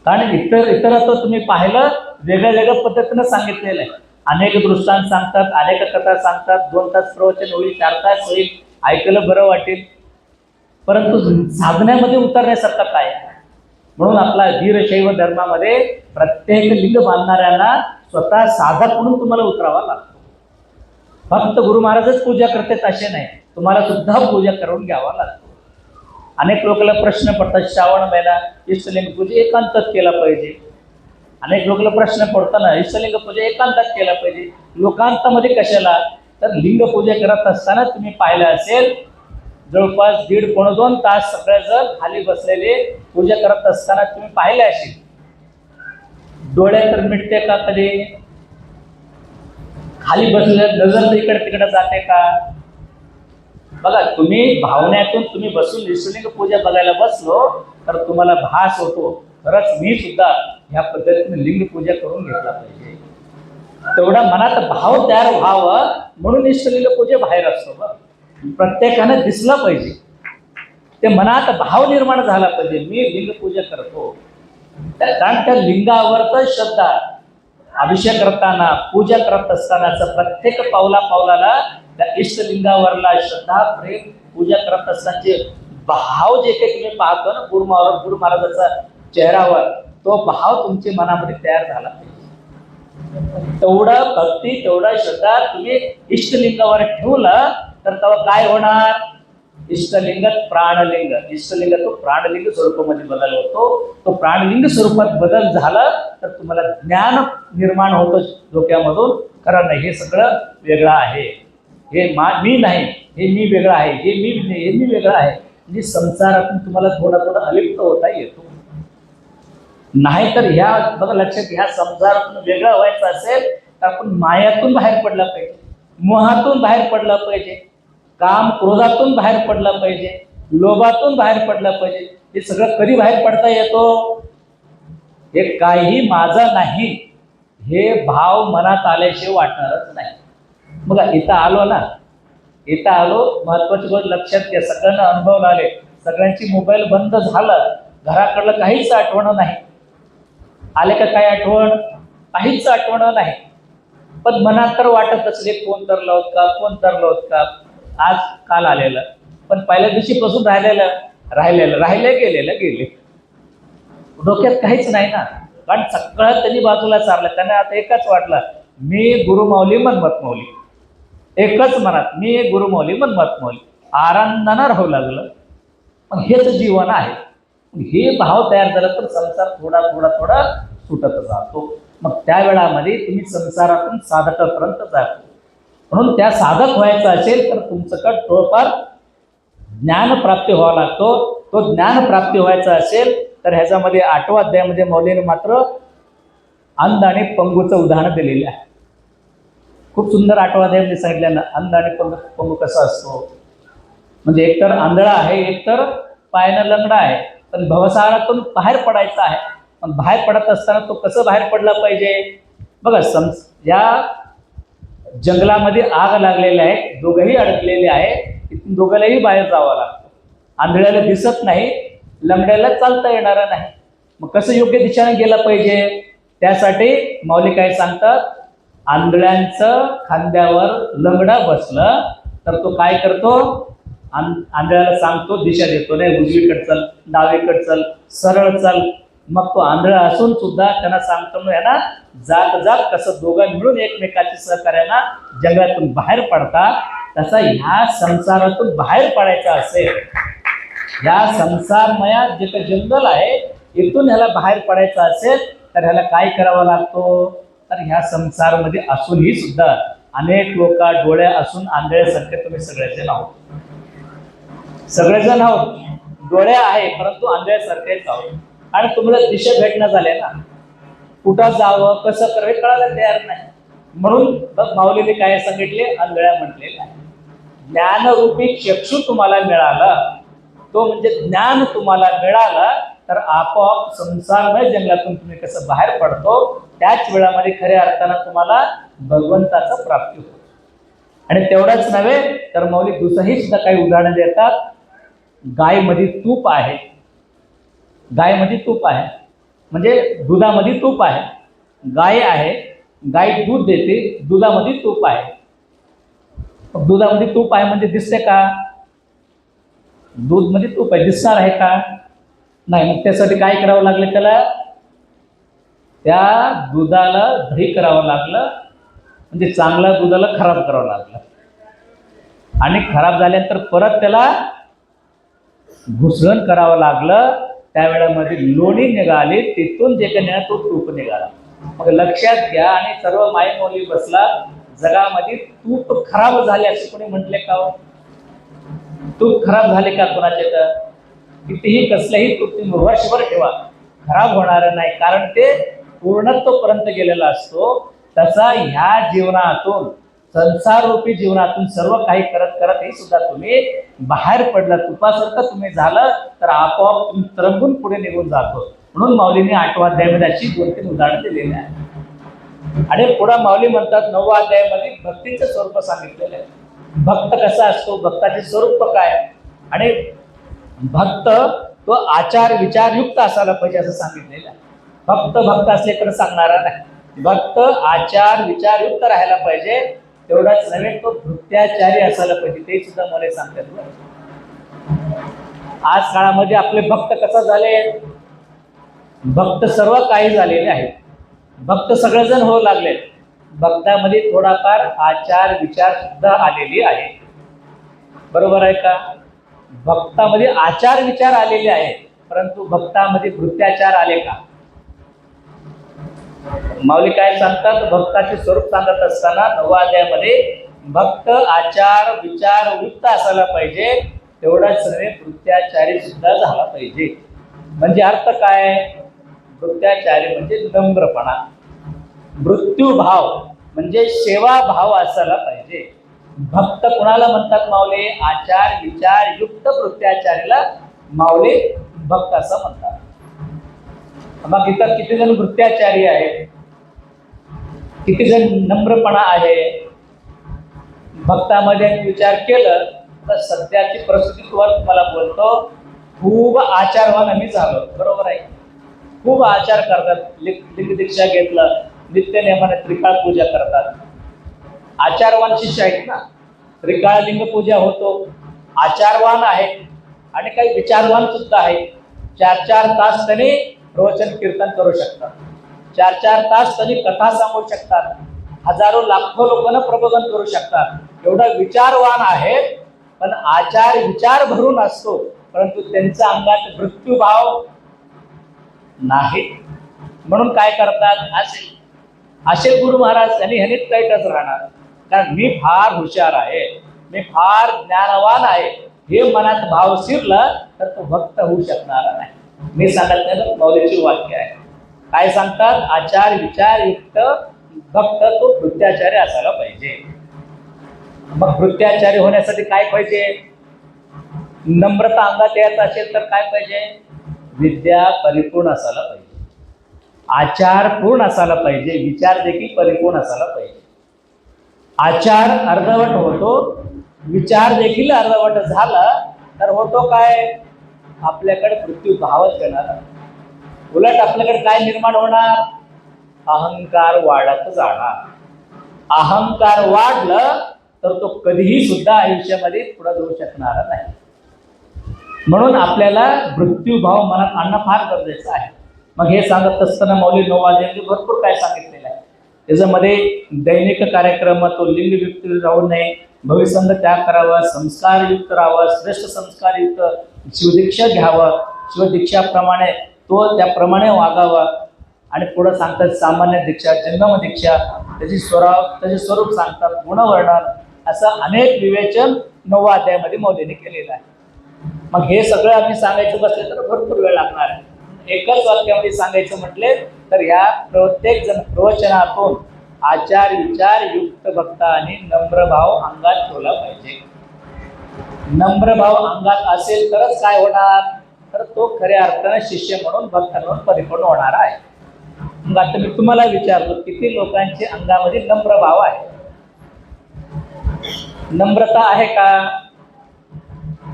कारण इतरत्र तुम्ही पाहिलं वेगळ्या वेगळ्या पद्धतीनं सांगितलेलं आहे. अनेक दृष्टांत सांगतात, अनेक कथा सांगतात, 2 तास प्रवचन होईल, 4 तास होईल, ऐकलं बरं वाटेल, परंतु साधण्यामध्ये उतरण्यासारखं काय. म्हणून आपला वीरशैव धर्मामध्ये प्रत्येक लिंग बांधणाऱ्यांना स्वतः साधक म्हणून तुम्हाला उतरावा लागतो. फक्त गुरु महाराजच पूजा करतात असे नाही, तुम्हाला सुद्धा पूजा करून घ्यावा लागतो. अनेक लोकांना प्रश्न पडतात, श्रावण महिना इष्टलिंग पूजा एकांतात केला पाहिजे. अनेक लोकांना प्रश्न पडतो ना, इष्टलिंग पूजा एकांतात केला पाहिजे, लोकांतामध्ये कशाला? तर लिंग पूजा करत असताना तुम्ही पाहिलं असेल, जवळपास 1.5-2 तास सगळेजण खाली बसलेले पूजा करत असताना तुम्ही पाहिले असेल. डोळे तर मिटते का कधी? खाली बसले नजर इकडे तिकडे जाते का? बघा, तुम्ही भावनेतून तुम्ही बसून इष्टलिंग पूजा बघायला बसलो तर तुम्हाला भास होतो, खरंच मी सुद्धा ह्या पद्धतीने लिंग पूजा करून घेतला पाहिजे. तेवढा मनात भाव तयार व्हावं म्हणून इष्टलिंग पूजा बाहेर असतो. प्रत्येकानं दिसलं पाहिजे, ते मनात भाव निर्माण झाला पाहिजे, मी लिंग पूजा करतो. कारण त्या लिंगावरच श्रद्धा, अभिषेक करताना पूजा करत असतानाच प्रत्येक पावला पावलाला त्या इष्टलिंगावरला श्रद्धा, प्रेम, पूजा करत असतानाचे भाव जे काही तुम्ही पाहतो ना, गुरु महाराजाचा चेहऱ्यावर, तो भाव तुमच्या मनामध्ये तयार झाला पाहिजे. तेवढा भक्ती, तेवढा श्रद्धा तुम्ही इष्टलिंगावर ठेवलं तर तेव्हा काय होणार? इष्टलिंग प्राणलिंग, इष्टलिंग तो प्राणलिंग स्वरूपामध्ये बदल होतो. तो प्राणलिंग स्वरूपात बदल झाला तर तुम्हाला ज्ञान निर्माण होतं डोक्यामधून, खरं नाही हे सगळं वेगळं आहे, हे मी नाही, हे मी वेगळं आहे, हे मी वेगळं आहे. म्हणजे संसारातून तुम्हाला थोडा थोडा अलिप्त होता येतो. नाहीतर ह्या बघा लक्षात, ह्या संसारातून वेगळं व्हायचं असेल तर आपण मायातून बाहेर पडला पाहिजे, मोहातून बाहेर पडला पाहिजे, काम क्रोधातून बाहेर पडला पाहिजे, लोभातून बाहेर पडला पाहिजे. हे सगळं कधी बाहेर पडता येतो? हे काही माझं नाही हे भाव मनात आल्याशिवाय वाटणारच नाही. बघा, इथं आलो ना, इथं आलो, महत्वाची गोष्ट लक्षात घ्या, सगळ्यांना अनुभव आले, सगळ्यांची मोबाईल बंद झालं, घराकडलं काहीच आठवण नाही. आले का काय आठवण? काहीच आठवण नाही. पण मनात तर वाटत असले, फोन तर लावत का, फोन तर लावत का, आज काल आलेलं, पण पहिल्या दिवशीपासून राहिले गेले, डोक्यात काहीच नाही ना. कारण सगळं त्यांनी बाजूला सारलं. त्यांना आता एकच वाटलं, मी गुरुमाऊली मनमत माऊली, एकच मनात, मी गुरुमाऊली मनमत माऊली, आनंदानं राहू लागलं. पण हेच जीवन आहे. हे भाव तयार झाला तर संसार थोडा थोडा थोडा सुटत जातो. मग त्या वेळामध्ये तुम्ही संसारातून साधकापर्यंत जातो. म्हणून त्या साधक व्हायचं असेल तर तुमचं थोडंफार ज्ञान प्राप्ती व्हावा लागतो. तो ज्ञान प्राप्ती व्हायचा असेल तर ह्याच्यामध्ये 8व्या अध्यायामध्ये मौलीने मात्र अंध आणि पंगूचं उदाहरण दिलेलं आहे. खूप सुंदर 8व्या अध्यायामध्ये सांगितलं ना, अंध आणि पंगू कसा असतो. म्हणजे एकतर आंधळा आहे, एकतर पायानं लंगडा आहे, पण भवसागरातून बाहेर पडायचा आहे. पण बाहेर पडत असताना तो कसं बाहेर पडला पाहिजे? बघा, या जंगलामध्ये आग लागलेली आहे, दोघंही अडकलेले आहे, इथून दोघांनाही बाहेर जावं लागतं. आंधळ्याला दिसत नाही, लंगड्याला चालता येणार नाही. मग कसं योग्य दिशेने गेलं पाहिजे? त्यासाठी माऊली काय सांगतात, आंधळ्यांचं खांद्यावर लंगडा बसलं तर तो काय करतो? आंधळ्याला सांगतो, दिशा देतो, नाही उजवीकडे चल, डावीकडे चल, सरळ चल. मग तो आंधळा असून सुद्धा त्यांना सांगतो ना, जात जात कसं दोघं मिळून एकमेकाच्या सहकार्यानं जंगलातून बाहेर पडतात, तसा ह्या संसारातून बाहेर पडायचा असेल, ह्या संसारमया जे काही जंगल आहे इथून ह्याला बाहेर पडायचं असेल तर ह्याला काय करावं लागतो? तर ह्या संसारामध्ये असूनही सुद्धा अनेक लोक डोळ्या असून आंधळ्यासारखे तुम्ही सगळेजण आहोत, सगळेजण आहोत, डोळे आहे परंतु आंधळ्यासारखेच आहोत. आणि तुम्हाला दिशा भेटणं झाले ना, कुठं जावं, कसं करावं हे कळायला तयार नाही. म्हणून माऊलीने काय सांगितले? आंधळ्या म्हटलेले आहे. ज्ञानरूपी चक्षु तुम्हाला मिळाला, तो म्हणजे ज्ञान तुम्हाला मिळालं तर आपोआप संसारमय जंगलातून तुम्ही कसं बाहेर पडतो, त्याच वेळामध्ये खऱ्या अर्थानं तुम्हाला भगवंताचा प्राप्ती होतो. आणि तेवढंच नव्हे तर माऊली दुसरंही सुद्धा काही उदाहरण देतात. गायमध्ये तूप आहे, गायमध्ये तूप आहे म्हणजे दुधामध्ये तूप आहे. गाय आहे, गाय दूध देते, दुधामध्ये तूप आहे. दुधामध्ये तूप आहे म्हणजे दिसते का? दूध मध्ये तूप आहे, दिसणार आहे का? नाही. मग त्यासाठी काय करावं लागलं? त्याला त्या दुधाला दही करावं लागलं, म्हणजे चांगल्या दुधाला खराब करावं लागलं. आणि खराब झाल्यानंतर परत त्याला घुसळण करावं लागलं, त्यावेळेमध्ये लोणी निघाली, तिथून जे काही निघाला तो तूप निघाला. मग लक्षात घ्या, आणि सर्व मायमौली बसला, जगामध्ये तूप खराब झाले असे कोणी म्हटले का हो? तूप खराब झाले का कोणाचे? तर कितीही कसलेही तूप तुम्ही वर्षभर ठेवा, खराब होणार नाही, कारण ते पूर्णत्वपर्यंत गेलेला असतो. तसा ह्या जीवनातून, संसार रूपी जीवनातून सर्व काही करत करत हे सुद्धा तुम्ही बाहेर पडलं, तुपासारखं तुम्ही झालं, तर आपोआप तुम्ही तरंगून पुढे निघून जातो. म्हणून माऊलींनी 8व्या अध्यायामध्ये अशी 2-3 उदाहरणं दिलेली आहे. आणि पुढे माऊली म्हणतात 9व्या अध्यायामध्ये भक्तीचं स्वरूप सांगितलेलं आहे. भक्त कसा असतो, भक्ताचे स्वरूप काय, आणि भक्त तो आचार विचारयुक्त असायला पाहिजे असं सांगितलेलं आहे. फक्त भक्त असले तर सांगणारा नाही, भक्त आचार विचारयुक्त राहायला पाहिजे. तेवढाच नव्हे, तो भृत्याचारी असायला पाहिजे, ते सुद्धा मला सांगतात. आज काळामध्ये आपले भक्त कसा झाले, भक्त सर्व काही झालेले आहेत, भक्त सगळेजण होऊ लागले. भक्तामध्ये थोडाफार आचार विचार सुद्धा आलेली आहे. बरोबर आहे का? भक्तामध्ये आचार विचार आलेले आहेत, परंतु भक्तामध्ये भृत्याचार आले का? माऊली काय सांगतात, भक्ताचे स्वरूप सांगत असताना 9व्या अध्यायामध्ये भक्त आचार विचार युक्त असायला पाहिजे, तेवढाच सर्व भृत्याचारी सुद्धा झाला पाहिजे. म्हणजे अर्थ काय? भृत्याचारी म्हणजे नम्रपणा, मृत्यूभाव म्हणजे सेवा भाव असायला पाहिजे. भक्त कुणाला म्हणतात माऊली? आचार विचार युक्त भृत्याचारीला माऊली भक्त असं म्हणतात. मग इतर किती जण भृत्याचारी आहेत, किती जण नम्रपणा आहे? भक्तामध्ये विचार केलं तर सध्याची परिस्थिती तुम्हाला बोलतो, खूप आचारवान आम्ही झालो. बरोबर आहे? खूप आचार करतात, लिंग दीक्षा घेतलं, नित्य नेमाने त्रिकाळ पूजा करतात, आचारवान शिष्य आहेत ना. त्रिकाळ लिंग पूजा होतो, आचारवान आहेत, आणि काही विचारवान सुद्धा आहेत. 4-4 तास त्यांनी प्रवचन कीर्तन करू शकतात, 4-4 तास त्यांनी कथा सांगू शकतात, हजारो लाखो लोकांना प्रबोधन करू शकतात. एवढा विचारवान आहेत, पण आचार विचार भरून असतो, परंतु त्यांच्या अंगात मृत्यूभाव नाही. म्हणून काय करतात, असे गुरु महाराज यांनी ह्याने टाईटच राहणार, कारण मी फार हुशार आहे, मी फार ज्ञानवान आहे, हे मनात भाव शिरला तर तो भक्त होऊ शकणार नाही. मी सांगत नाही, माऊलीची वाक्य आहे. काय सांगतात? आचार विचार युक्त भक्त तो भृत्याचारी असायला पाहिजे. मग भृत्याचारी होण्यासाठी काय पाहिजे? नम्रता अंगात यायचं असेल तर काय पाहिजे? विद्या परिपूर्ण असायला पाहिजे, आचार पूर्ण असायला पाहिजे, विचार देखील परिपूर्ण असायला पाहिजे. आचार अर्धवट होतो, विचार देखील अर्धवट झाला तर होतो काय? आपल्याकडे मृत्यूभावच येणार. उलट आपल्याकडे काय निर्माण होणार? अहंकार वाढत जाणार. अहंकार वाढलं तर तो कधीही सुद्धा आयुष्यामध्ये पुढे जाऊ शकणार नाही. म्हणून आपल्याला मृत्यूभाव मनात आणणं फार गरजेचं आहे. मग हे सांगत असताना माऊली 9व्या अध्यायामध्ये भरपूर काय सांगितलेलं आहे. त्याच्यामध्ये दैनिक कार्यक्रम, तो लिंगयुक्त राहू नये, भविसंग त्याग करावा, संस्कारयुक्त राहावं, श्रेष्ठ संस्कारयुक्त शिवदीक्षा घ्यावं, शिवदीक्षाप्रमाणे तो त्याप्रमाणे वागावा. आणि पुढे सांगतात सामान्य दीक्षा, जंगम दीक्षा, त्याचे स्वरूप सांगतात, गुणवर्णन, असं अनेक विवेचन 9व्या अध्यायामध्ये मौलीने केलेलं आहे. मग हे सगळं आम्ही सांगायचं बसले तर भरपूर वेळ लागणार आहे. एकच वाक्यामध्ये सांगायचं म्हटले तर ह्या प्रत्येक जण प्रवचनातून आचार विचार युक्त भक्त आणि नम्रभाव अंगात ठेवला पाहिजे. नम्रभाव अंगात असेल तरच काय होणार? तर तो खऱ्या अर्थाने शिष्य म्हणून भक्त म्हणून परिपूर्ण होणार आहे. मग आता मी तुम्हाला विचारतो, किती लोकांच्या अंगामध्ये नम्रभाव आहे? नम्रता आहे का?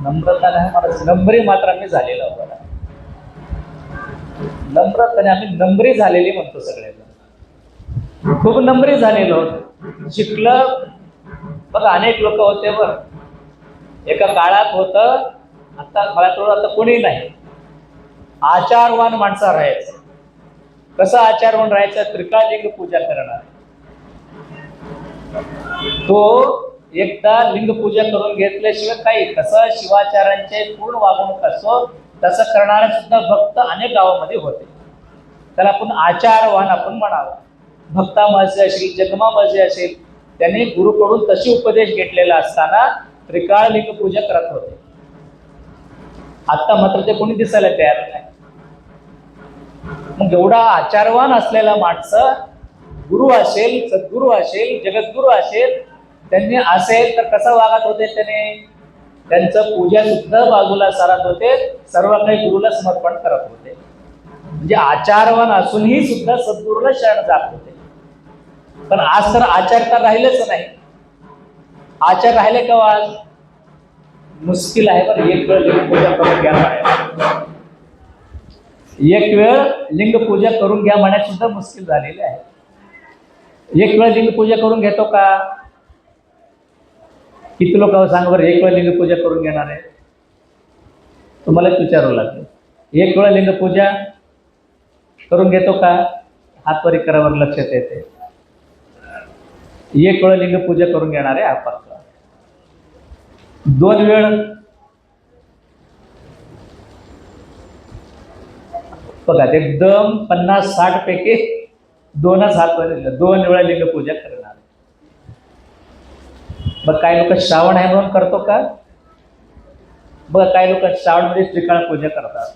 नम्रता नाही, मला नम्री मात्र मी झालेला होता. नम्रताने आम्ही नम्री झालेली म्हणतो सगळेजण, खूप नम्री झालेलो होतो. शिकलं बघा, अनेक लोक होते बरं, एका काळात होतं, आता काळात आता कोणी नाही. आचारवान माणसा राहायचं. कसं आचारवान राहायचं? त्रिकाळ लिंग पूजा करणार. तो एकदा लिंगपूजा करून घेतल्याशिवाय काही कसं शिवाचारांचे पूर्ण वागणूक असो तसं करणारे सुद्धा भक्त अनेक गावामध्ये होते. त्याला आपण आचारवान आपण म्हणावं. भक्ता माझे असेल, जगमा माझे असेल, त्यांनी गुरुकडून तशी उपदेश घेतलेला असताना त्रिकाळ लिंगपूजा करत होते. आता मात्र ते कोणी दिसायला तयार नाही. मग एवढा आचारवान असलेला माणसं गुरु असेल, सद्गुरू असेल, जगद्गुरू असेल, त्यांनी असेल तर कसं वागत होते? त्यांचं पूजा सुद्धा बाजूला सारत होते, सर्व काही गुरुला समर्पण करत होते. म्हणजे आचारवान असूनही सुद्धा सद्गुरूला शरण जात होते. पण आज तर आचार तर राहिलेच नाही. आचार राहिले का आज? मुश्किल आहे. पण एक वेळ लिंगपूजा करून घ्या, एक वेळ लिंगपूजा करून घ्या म्हणण्यात सुद्धा मुश्किल झालेले आहे. एक वेळ लिंगपूजा करून घेतो का? किती लोक सांगा बरं एक वेळ लिंगपूजा करून घेणार आहे? तुम्हालाच विचारावं लागेल. एक वेळ लिंगपूजा करून घेतो का? हात वरी करावर लक्षात येते. एक वेळ लिंगपूजा करून घेणार आहे आपण. 2 वेळ बघा, एकदम 50-60 पैकी 2च हात वर 2 वेळा लिंगपूजा करणार. बघ, काही लोक श्रावण आहे म्हणून करतो का? बघा, काही लोक श्रावण मध्ये त्रिकाळ पूजा करतात.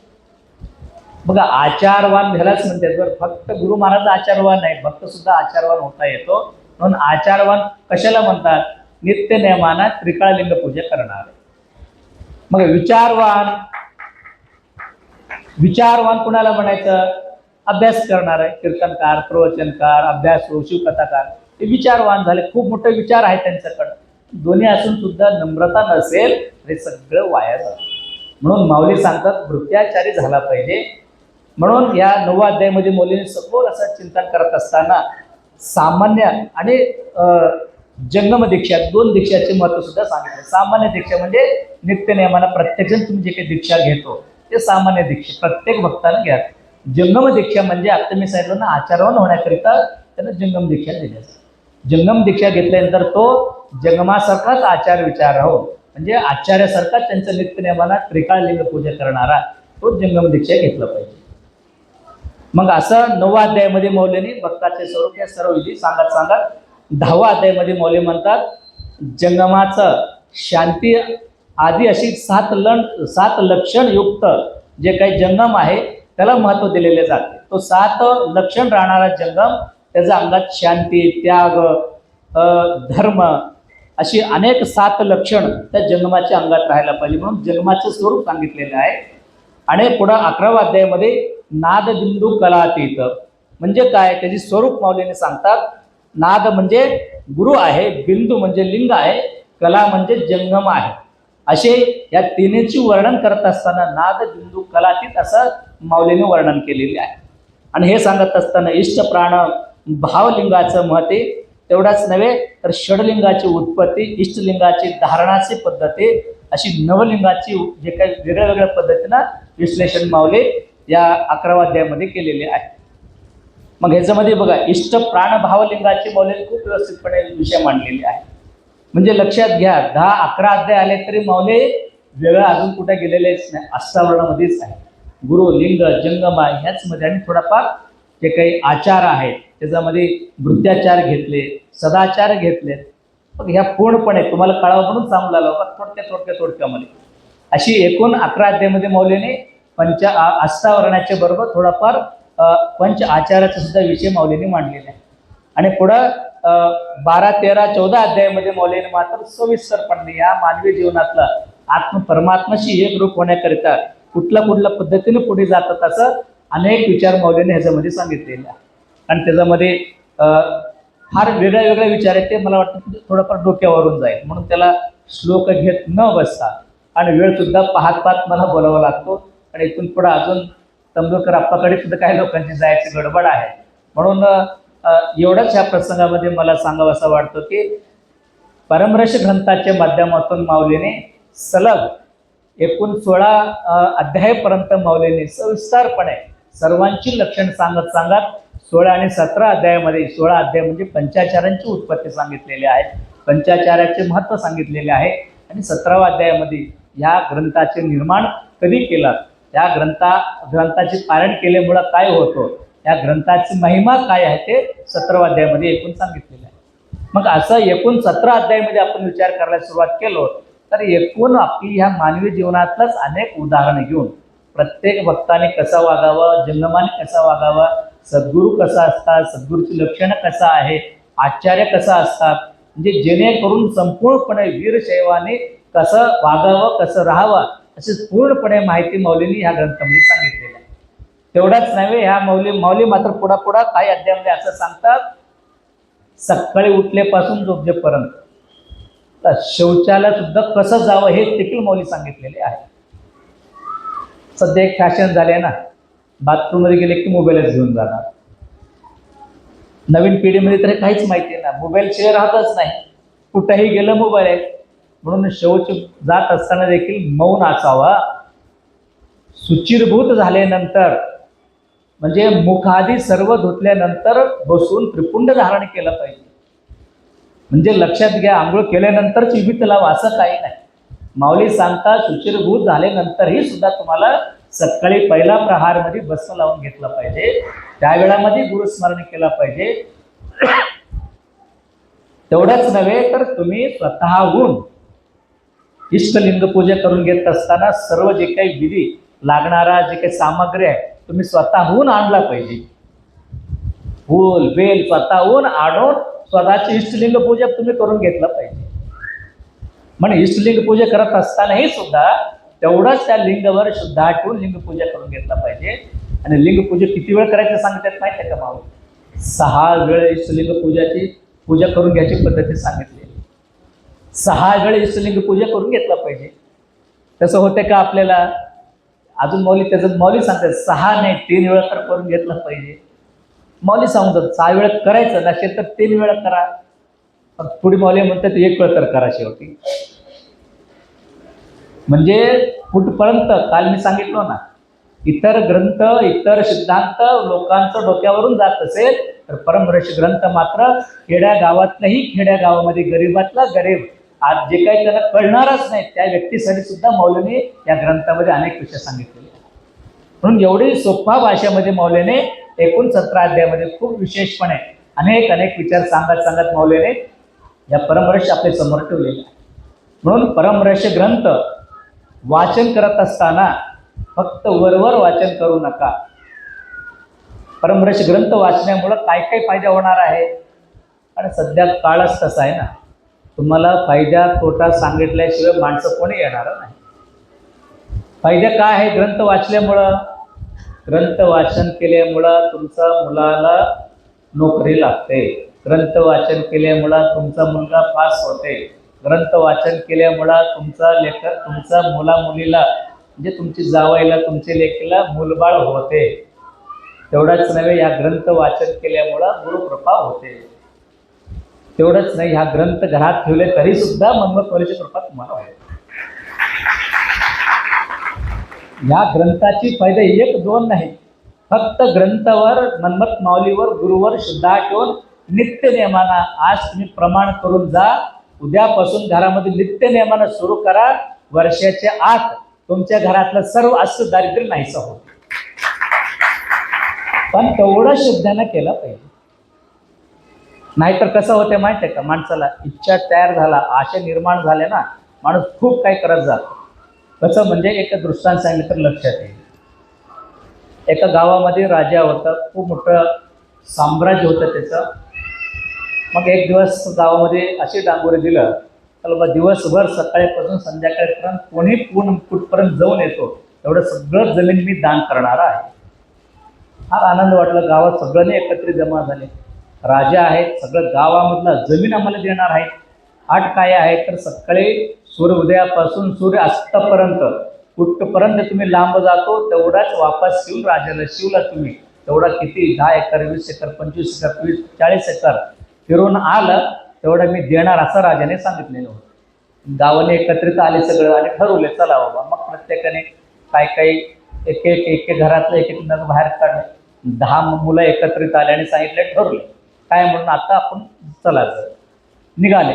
बघा, आचारवान ह्यालाच म्हणतात. बरं, फक्त गुरु महाराज आचारवान नाही, भक्त सुद्धा आचारवान होता येतो. म्हणून आचारवान कशाला म्हणतात? नित्य नियमाना त्रिकाळ लिंग पूजा करणार. मग विचारवान कुणाला म्हणायचं? अभ्यास करणार आहे, कीर्तनकार, प्रवचनकार, अभ्यासू, शिवकथाकार, ते विचारवान झाले. खूप मोठे विचार आहे त्यांच्याकडे. दोन्ही असून सुद्धा नम्रता नसेल हे सगळं वाया जातं. म्हणून माऊली सांगतात भृत्याचारी झाला पाहिजे. म्हणून या 9व्या अध्यायामध्ये मौलीने सखोल असं चिंतन करत असताना सामान्य आणि जंगम दीक्षा, 2 दीक्षाचे महत्व सुद्धा सांगितले. सामान्य दीक्षा म्हणजे नित्य नियमाना प्रत्येकजण तुम्ही जे काही दीक्षा घेतो ते सामान्य दीक्षा प्रत्येक भक्तानं घ्या. जंगम दीक्षा म्हणजे आता मी सांगितलं ना, आचारवान होण्याकरिता त्यांना जंगम दीक्षा दिली. जंगम दीक्षा घेतल्यानंतर तो जंगमासारखाच आचार विचार राहो, म्हणजे आचार्यासारखा त्यांचं नित्य नियमाना त्रिकाळ लिंग पूजा करणारा तो जंगम दीक्षा घेतला पाहिजे. मग असं 9व्या अध्यायामध्ये मौलीने भक्ताचे स्वरूप या सर्व विधी सांगत 10व्या अध्यायामध्ये मौली म्हणतात जंगमाचं शांती आदी अशी 7 लक्षण युक्त जे काही जंगम आहे त्याला महत्व दिलेले जाते. तो 7 लक्षण राहणारा जंगम, त्याच्या अंगात शांती, त्याग, धर्म अशी अनेक 7 लक्षण त्या जंगमाच्या अंगात राहायला पाहिजे. म्हणून जंगमाचं स्वरूप सांगितलेलं आहे. आणि पुढं 11व्या अध्यायामध्ये नादबिंदू कलातीत म्हणजे काय, त्याची स्वरूप मौलीने सांगतात. नाद म्हणजे गुरु आहे, बिंदू म्हणजे लिंग आहे, कला म्हणजे जंगम आहे. असे या तिन्हीची वर्णन करत असताना नाद बिंदू कलातीत असं मौलीने वर्णन केलेले आहे. आणि हे सांगत असताना इष्ट प्राण भावलिंगाचं महत्त्व तेवढाच नव्हे तर षडलिंगाची उत्पत्ती, इष्टलिंगाची धारणाची पद्धती, अशी नवलिंगाची जे काही वेगळ्या वेगळ्या पद्धतीनं विश्लेषण माऊली या 11व्या अध्यायामध्ये केलेले आहे. मग ह्याच्यामध्ये बघा, इष्ट प्राण भावलिंगाची मौलीने खूप व्यवस्थितपणे विषय मांडलेले आहे. म्हणजे लक्षात घ्या, 10-11 अध्याय आले तरी मौली वेगळं अजून कुठे गेलेलेच नाही, अष्टावरणामध्येच आहे. गुरु, लिंग, जंगमा ह्याच मध्ये आणि थोडाफार जे काही आचार आहेत त्याच्यामध्ये वृत्त्याचार घेतले, सदाचार घेतले. मग ह्या पूर्णपणे तुम्हाला कळावं म्हणून सांगू लागलो थोडक्यामध्ये अशी एकूण 11 अध्यायामध्ये मौलीने अष्टावरणाच्या बरोबर थोडाफार पंच आचाराचा सुद्धा विषय मौलीने मांडलेला आहे. आणि पुढं 12, 13, 14 अध्यायामध्ये मौलीने मात्र सविस्तरपणे या मानवी जीवनातला परमात्माशी एकरूप होण्याकरिता कुठल्या पद्धतीने पुढे जातात असं अनेक विचार मौलीने ह्याच्यामध्ये सांगितलेले आहे. आणि त्याच्यामध्ये फार वेगळ्या विचार आहेत, ते मला वाटतं थोडंफार डोक्यावरून जाईल. म्हणून त्याला श्लोक घेत न बसता आणि वेळ सुद्धा पाहत मला बोलावा लागतो. आणि इथून पुढे अजून तंबूरकर अप्पाकडे सुद्धा काही लोकांची जायची गडबड आहे. म्हणून एवढंच ह्या प्रसंगामध्ये मला सांगावं असं वाटतं की परमरस ग्रंथाच्या माध्यमातून माऊलीने सलग एकूण 16 अध्यायापर्यंत मौलीने सविस्तारपणे सर्वांची लक्षण सांगत 16 आणि 17 अध्यायामध्ये 16 अध्याय म्हणजे पंचाचारांची उत्पत्ती सांगितलेली आहे. पंचाचार्याचे महत्त्व सांगितलेले आहे आणि 17व्या अध्यायामध्ये ह्या ग्रंथाचे निर्माण कधी केलं, त्या ग्रंथाचे पारायण केल्यामुळं काय होतं, या ग्रंथाची महिमा काय आहे ते 17व्या अध्यायामध्ये एकूण सांगितलेलं आहे. मग असं एकूण 17 अध्यायामध्ये आपण विचार करायला सुरुवात केलो तर एकूण आपली ह्या मानवी जीवनातलंच अनेक उदाहरणं घेऊन प्रत्येक भक्ताने कसा वागावं, जंगमाने कसा वागावा, सद्गुरू कसा असतात, सद्गुरूची लक्षणं कसं आहे, आचार्य कसा असतात, म्हणजे जेणेकरून संपूर्णपणे वीरशैवाने कसं वागावं, कसं राहावं अशी पूर्णपणे माहिती मौलींनी ह्या ग्रंथामध्ये सांगितलेली आहे. तेवढाच नव्हे, ह्या मौली मात्र पुढा काही अध्यायामध्ये असं सांगतात, सकाळी उठल्यापासून झोपेपर्यंत तर शौचालयात सुद्धा कसं जावं हे देखील मौली सांगितलेले आहे. सध्या एक फॅशन झाले ना, बाथरूम मध्ये गेले की मोबाईलच घेऊन जाणार. नवीन पिढीमध्ये तर काहीच माहिती आहे ना, मोबाईल शिवाय राहतच नाही, कुठंही गेलं मोबाईल आहे. म्हणून शौच जात असताना देखील मौन असावा. शुचिरभूत झाल्यानंतर म्हणजे मुखादी सर्व धुतल्यानंतर बसून त्रिपुंड धारण केलं पाहिजे. म्हणजे लक्षात घ्या, आंघोळ केल्यानंतर चिबीत लावा असं काही नाही. माऊली सांगतात शुचिरभूत झाल्यानंतरही सुद्धा तुम्हाला सकाळी पहिला प्रहारमध्ये भस्म लावून घेतलं पाहिजे, त्यावेळामध्ये गुरुस्मरण केलं पाहिजे. तेवढंच नव्हे तर तुम्ही स्वतःहून इष्टलिंग पूजा करून घेत असताना सर्व जे काही विधी लागणारा जे काही सामग्री आहे तुम्ही स्वतःहून आणला पाहिजे. फूल बेल स्वतःहून आणून स्वतःची इष्टलिंग पूजा तुम्ही करून घेतलं पाहिजे. म्हणजे इष्टलिंग पूजा करत असतानाही सुद्धा तेवढंच त्या लिंगावर शुद्ध ठेवून लिंग पूजा करून घेतला पाहिजे. आणि लिंग पूजा किती वेळ करायचं सांगतात माहिती आहे का माऊ? 6 वेळ इष्टलिंग पूजाची पूजा करून घ्यायची पद्धती सांगितली. 6 वेळ इष्टलिंग पूजा करून घेतला पाहिजे. तसं होते का आपल्याला? अजून मौली सांगतात 6 नाही 3 वेळा तर करून घेतलं पाहिजे. मौली सांगतात 6 वेळा करायचं नसेल तर 3 वेळा करा. पुढे मौली म्हणतात 1 वेळ तर करा शेवटी. म्हणजे कुठपर्यंत काल मी सांगितलं ना, इतर ग्रंथ इतर सिद्धांत लोकांचं डोक्यावरून जात असेल तर परमर्षी ग्रंथ मात्र खेड्या गावातल्याही खेड्या गावामध्ये गरीबातला गरीब आज जे काही त्यांना कळणारच नाही त्या व्यक्तीसाठी सुद्धा मौलीने या ग्रंथामध्ये अनेक विषय सांगितलेले. म्हणून एवढी सोपा भाषेमध्ये मौलीने एकूण 17 अध्यायामध्ये खूप विशेषपणे अनेक विचार सांगत मौलीने या परमर्षी आपल्या समोर ठेवलेले आहे. म्हणून परमर्षी ग्रंथ वाचन करत असताना फक्त वरवर वाचन करू नका. परमर्षी ग्रंथ वाचण्यामुळं काय काय फायदा होणार आहे? आणि सध्या काळच तसा आहे ना, तुम्हाला फायदा तोटा सांगितल्याशिवाय माणसं कोणी येणार नाही. फायदा काय आहे ग्रंथ वाचल्यामुळं? ग्रंथ वाचन केल्यामुळं तुमचा मुलाला नोकरी लागते, ग्रंथ वाचन केल्यामुळं तुमचा मुलगा पास होते, ग्रंथ वाचन केल्यामुळं तुमचा मुला मुलीला म्हणजे तुमची जावईला तुमचे लेकीला मुलबाळ होते. तेवढंच नव्हे, या ग्रंथ वाचन केल्यामुळं गुरुकृपा होते. तेवढंच नाही, हा ग्रंथ घरात ठेवले तरी सुद्धा मनमत मौलीची कृपा तुम्हाला होते. या ग्रंथाची फायदा 1-2 नाही, फक्त ग्रंथावर मनमत माऊलीवर गुरुवर श्रद्धा ठेवून नित्य नेमाना आज तुम्ही प्रमाण करून जा. उद्यापासून घरामध्ये नित्य नेमानं सुरू करा. वर्षाच्या आत तुमच्या घरातलं सर्व अष्ट दारिद्र्य नाहीसं होत. पण तेवढं श्रद्धेनं केलं पाहिजे. नाहीतर कसं होते माहिती आहे का, माणसाला इच्छा तयार झाला, आशा निर्माण झाल्या ना, माणूस खूप काही करत जातो. कसं म्हणजे एक दृष्टांत सांगितलं तर लक्षात येईल. एका गावामध्ये राजा होता, खूप मोठं साम्राज्य होतं त्याचं. मग एक दिवस गावामध्ये अशी डांगोरी दिलं तर दिवसभर सकाळीपासून संध्याकाळपर्यंत कोणी कुठपर्यंत जाऊन येतो तेवढं सगळं जमीन मी दान करणार आहे. फार आनंद वाटला. गावात सगळ्यांनी एकत्रित जमा झाले. राजा आहेत, सगळं गावामधलं जमीन आम्हाला देणार आहे. अट काय आहे तर सकाळी सूर्योदयापासून सूर्य अस्तापर्यंत कुठपर्यंत तुम्ही लांब जातो तेवढाच वापस शिवून राजाला शिवला तुम्ही तेवढा किती 10 एकर 20 एकर 25 एकर 30 40 एकर फिरून आलं तेवढं मी देणार असं राजाने सांगितलेलं होतं. गावाने एकत्रित आले सगळं आणि ठरवले चला बाबा. मग प्रत्येकाने काही एक घरातलं एक नग बाहेर काढले. 10 मुलं एकत्रित आले आणि सांगितले ठरवले काय म्हणून आता आपण चला निघाले.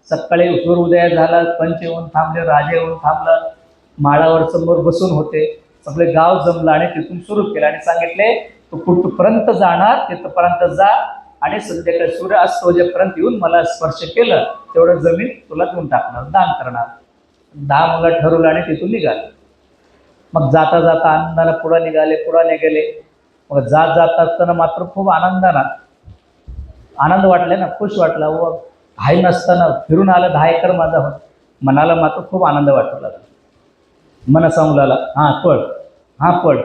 सकाळी सूर्योदय झाला, पंच येऊन थांबले, राजे येऊन थांबलं, माळावर समोर बसून होते. सगळे गाव जमलं आणि तिथून सुरू केलं आणि सांगितले तू कुठपर्यंत जाणार तिथपर्यंत जा आणि संध्याकाळी सूर्य अस्त होजेपर्यंत येऊन मला स्पर्श केलं तेवढं जमीन तुला देऊन टाकणार, दान करणार. 10 मुलं ठरवलं आणि तिथून निघाले. मग जाता जाता आनंदाला पुढे निघाले. मग जात जात असताना मात्र खूप आनंद वाटला ना, खुश वाटला. व घाई नसताना फिरून आलं 10 एकर माझा होत. मनाला मात्र खूप आनंद वाटू लागला. मन सांगला हां पळ.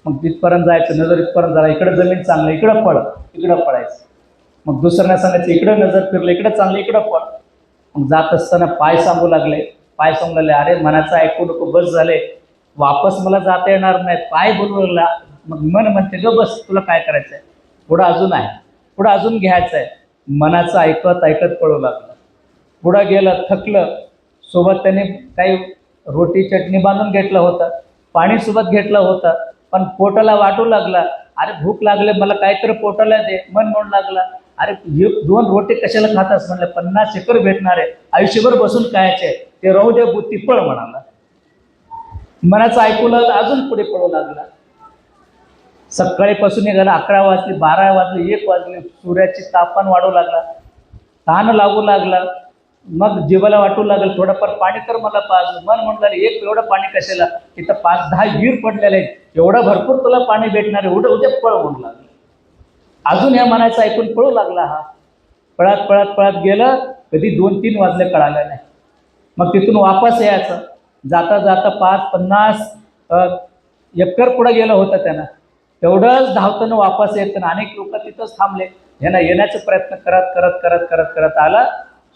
मग तिथपर्यंत जायचं, नजर इथपर्यंत झाला, इकडं जमीन चांगलं, इकडं पळायचं. मग दुसऱ्यांना सांगायचं इकडं नजर फिरलं, इकडं चांगलं, इकडं पळ. मग जात असताना पाय सांगू लागले, अरे मनाचं ऐकू नको, बस झाले, वापस मला जाता येणार नाही, पाय बोलू लागला. मग मन म्हणते ग बस, तुला काय करायचं आहे, पुढं अजून घ्यायचं आहे. मनाचं ऐकत पळू लागलं. पुढं गेलं, थकलं. सोबत त्याने काही रोटी चटणी बांधून घेतलं होतं, पाणी सोबत घेतलं होतं, पण पोटाला वाटू लागला. अरे भूक लागले, मला काहीतरी पोटाला दे. मन म्हणू लागला, अरे 2 रोटी कशाला खातास, म्हणलं 50 एकर भेटणार आहे, आयुष्यभर बसून खायचे, ते राहू दे, बुद्धी पळ म्हणाला. मनाचं ऐकू लागलं, अजून पुढे पळू लागला. सकाळीपासून निघाला, 11 वाजले, 12 वाजले, 1 वाजले. सूर्याची तापमान वाढू लागला, ताण लागू लागला. मग जीवाला वाटू लागलं थोडंफार पाणी तर मला पाज. मन म्हणलं एक एवढं पाणी कशाला, इथं 5-10 विहीर पडलेले आहेत, एवढं भरपूर तुला पाणी भेटणार आहे, उद्या पळ म्हणू लागलं. अजून ह्या मनाचं ऐकून पळू लागला. हा पळत गेलं, कधी 2-3 वाजले कळालं नाही. मग तिथून वापस यायचं. जाता जाता 5-50 एकर पुढे गेलं होतं त्यानं. तेवढंच धावताना वापस येताना अनेक लोक तिथंच थांबले. ह्यानं येण्याचा प्रयत्न करत आला.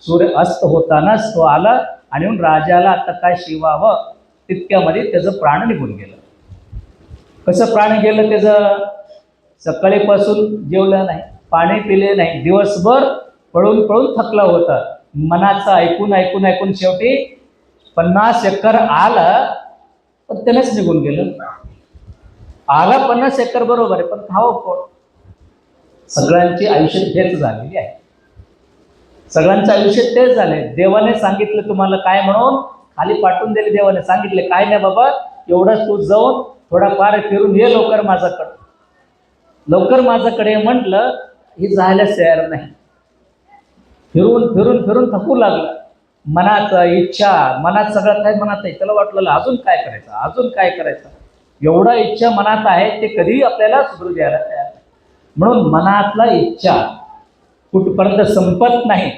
सूर्य अस्त होतानाच तो आला आणि राजाला आता काय शिवावं तितक्यामध्ये त्याचं प्राण निघून गेलं. कसं प्राण गेलं त्याचं, सकाळीपासून जेवलं नाही, पाणी पिले नाही, दिवसभर पळून थकला होता. मनाचं ऐकून शेवटी 50 एकर आलं, पण त्यानेच निघून गेलं. आला 50 एकर बरोबर आहे, पण खावं कोण? सगळ्यांची आयुष्य हेच झालेली आहे. सगळ्यांचं आयुष्य तेच झाले. देवाने सांगितलं तुम्हाला काय म्हणून, खाली पाठवून दिले. देवाने सांगितले काय नाही बाबा, एवढंच तू जाऊन थोडाफार फिरून ये, लवकर माझ्याकडे म्हटलं. ही जायलाच तयार नाही. फिरून थकू लागला. मनाचं इच्छा, मनात सगळं काय मनात आहे, त्याला वाटलं अजून काय करायचं. एवढा इच्छा मनात आहे, ते कधीही आपल्याला सुधरू द्यायला तयार नाही. म्हणून मनातला इच्छा कुठपर्यंत संपत नाही,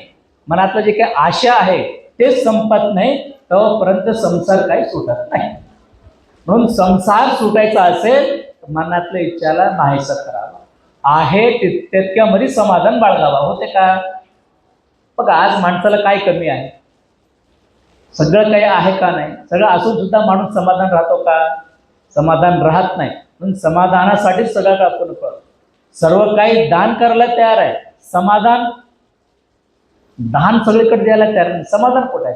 मनातलं जे काही आशा आहे ते संपत नाही, तोपर्यंत संसार काही सुटत नाही. म्हणून संसार सुटायचा असेल तर मनातल्या इच्छाला नाहीसं करावं, आहे तितक्यामध्ये समाधान बाळगावा. होते का? बघा आज माणसाला काय कमी आहे, सगळं काही आहे का नाही, सगळं असून सुद्धा माणूस समाधान राहतो का? समाधान राहत नाही. म्हणून समाधानासाठीच सगळं आपण करतो. सर्व काही दान करायला तयार आहे, दान सगळीकडे द्यायला तयार नाही. समाधान कुठं आहे?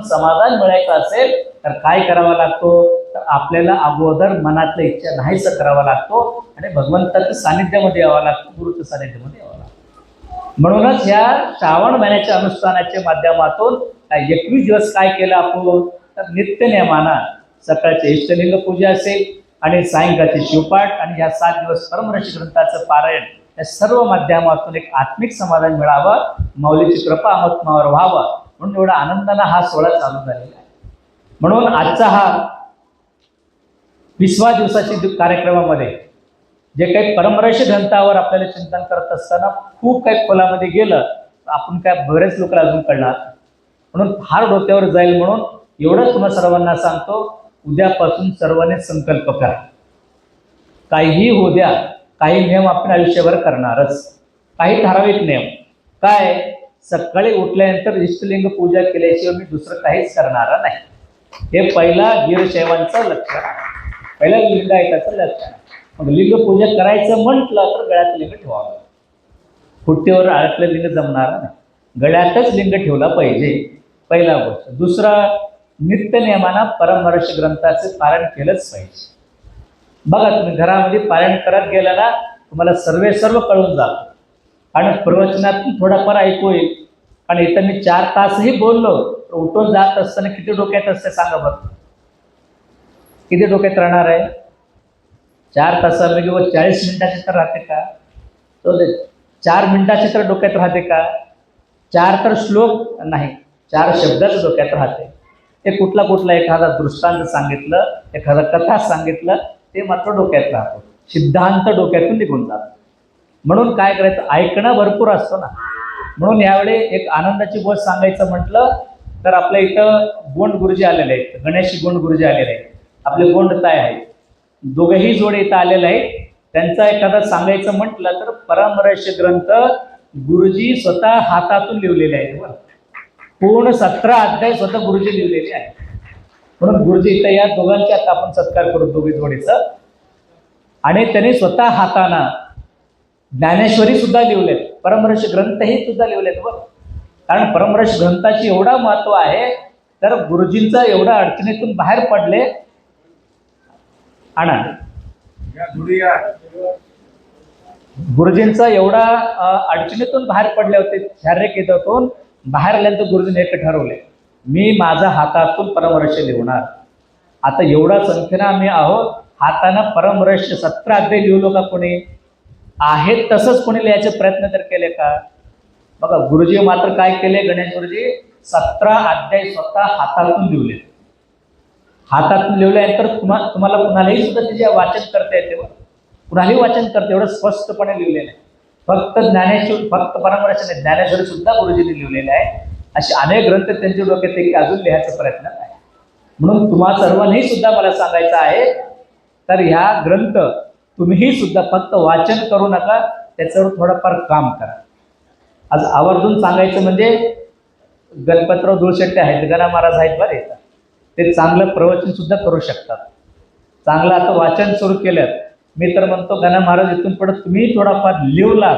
समाधान मिळायचं असेल तर काय करावं लागतो, तर आपल्याला अगोदर मनातल्या इच्छा नाहीसं करावा लागतो आणि भगवंताच्या सानिध्यामध्ये यावं लागतं, गुरुच्या सानिध्यामध्ये यावं लागतं. म्हणूनच ह्या श्रावण महिन्याच्या अनुष्ठानाच्या माध्यमातून 21 दिवस काय केलं आपण, तर नित्यनेमानं सकाळचे इष्टलिंग पूजा असेल आणि सायंकाळचे शिवपाठ आणि ह्या 7 दिवस परमर्षी ग्रंथाचं पारायण, या सर्व माध्यमातून एक आत्मिक समाधान मिळावं, माऊलीची कृपा आत्मावर व्हावं, म्हणून एवढा आनंदानं हा सोहळा चालू झालेला आहे. म्हणून आजचा हा 20व्या दिवसाच्या कार्यक्रमामध्ये जे काही परमर्षी ग्रंथावर आपल्याला चिंतन करत असताना खूप काही खोलामध्ये गेलं तर आपण काय बरेच लोक अजून कळणार, म्हणून फार डोक्यावर जाईल. म्हणून एवढंच तुम्हाला सर्वांना सांगतो, उद्यापासून सर्वांनी संकल्प करा. काहीही होऊ द्या, काही नियम आपण आयुष्यभर करणारच. काही ठराविक नियम काय, सकाळी उठल्यानंतर इष्टलिंग पूजा केल्याशिवाय मी दुसरं काहीच करणार नाही. हे पहिला वीरशैवांचं लक्षण आहे, पहिला लिंगायताचं लक्षण आहे. मग लिंग पूजा करायचं म्हटलं तर गळ्यात लिंग ठेवावं. फुट्टीवर अडकलं लिंग जमणार नाही, गळ्यातच लिंग ठेवला पाहिजे, पहिला गोष्ट. दुसरा, नित्य नियमानं परमर्षी ग्रंथाचे पारायण केलंच पाहिजे. बघा तुम्ही घरामध्ये पारायण करत गेला ना, तुम्हाला सर्व कळून जातं आणि प्रवचनातून थोडाफार ऐकू येईल, कारण इथं मी 4 तासही बोललो तर उठून जात असताना किती डोक्यात असते सांगा बरं, किती डोक्यात राहणार आहे? 4 तासापैकी व 40 मिनिटाची तर राहते का? तो 4 मिनिटाची तर डोक्यात राहते का? 4 तर श्लोक नाही, 4 शब्दच डोक्यात राहते. ते कुठला कुठला एखादा दृष्टांत सांगितलं, एखादा कथा सांगितलं, ते मात्र डोक्यात राहतो, सिद्धांत डोक्यातून निघून जातो. म्हणून काय करायचं, ऐकणं भरपूर असतो ना. म्हणून यावेळी एक आनंदाची गोष्ट सांगायचं म्हटलं तर आपल्या इथं गोंड गुरुजी आलेले आहेत, गणेश गोंड गुरुजी आलेले आहेत, आपले गोंड ताई आहेत, दोघेही जोडे इथं आलेले आहेत. त्यांचा एखादा सांगायचं म्हटलं तर परमरहस्य ग्रंथ गुरुजी स्वतः हातातून लिहिलेले आहेत बरं. पूर्ण 17 अध्याय स्वतः गुरुजी लिहिलेले आहेत. म्हणून गुरुजी इथं या दोघांचे आता आपण सत्कार करू, दोघी जोडीचं. आणि त्यांनी स्वतः हाताना ज्ञानेश्वरी सुद्धा लिहिलेत, परमरहस्य ग्रंथही सुद्धा लिहिलेत बरं. कारण परमरहस्य ग्रंथाची एवढा महत्व आहे, तर गुरुजींचा एवढा अडचणीतून बाहेर पडले. आनंद गुरुजींचा एवढा अडचणीतून बाहेर पडले होते, शारीरिक इथून बाहेर आल्यानंतर गुरुजींनी एक ठरवले, मी माझा हातातून परमरहस्य लिहणार. आता एवढा संख्येनं आम्ही आहोत, हातानं परमरहस्य 17 अध्याय लिहिलो का कोणी? आहेत तसंच कोणी लिहायचे प्रयत्न तर केले का? बघा गुरुजी मात्र काय केले, गणेश गुरुजी 17 अध्याय स्वतः हातातून लिहिले. हातातून लिहिल्यानंतर तुम्हाला कुणालाही सुद्धा त्याचे वाचन करता येते, कुणालाही वाचन करते, एवढं स्पष्टपणे लिहिलेलं आहे. फक्त ज्ञानेश्वर, फक्त परमरहस्य नाही, ज्ञानेश्वरी सुद्धा गुरुजींनी लिहिलेले आहे. असे अनेक ग्रंथ त्यांच्या डोक्यात की अजून लिहायचा प्रयत्न आहे. म्हणून तुम्हा सर्वांनी सुद्धा मला सांगायचं आहे, तर ह्या ग्रंथ तुम्हीही सुद्धा फक्त वाचन करू नका, त्याच्यावर थोडंफार काम करा. आज आवर्जून सांगायचं म्हणजे गणपतराव धुळशेट्टी आहेत, गणा महाराज आहेत बरं येतात, ते चांगलं प्रवचन सुद्धा करू शकतात. चांगलं आता वाचन सुरू केलं, मी तर म्हणतो गणा महाराज इथून पुढे तुम्ही थोडाफार लिवला,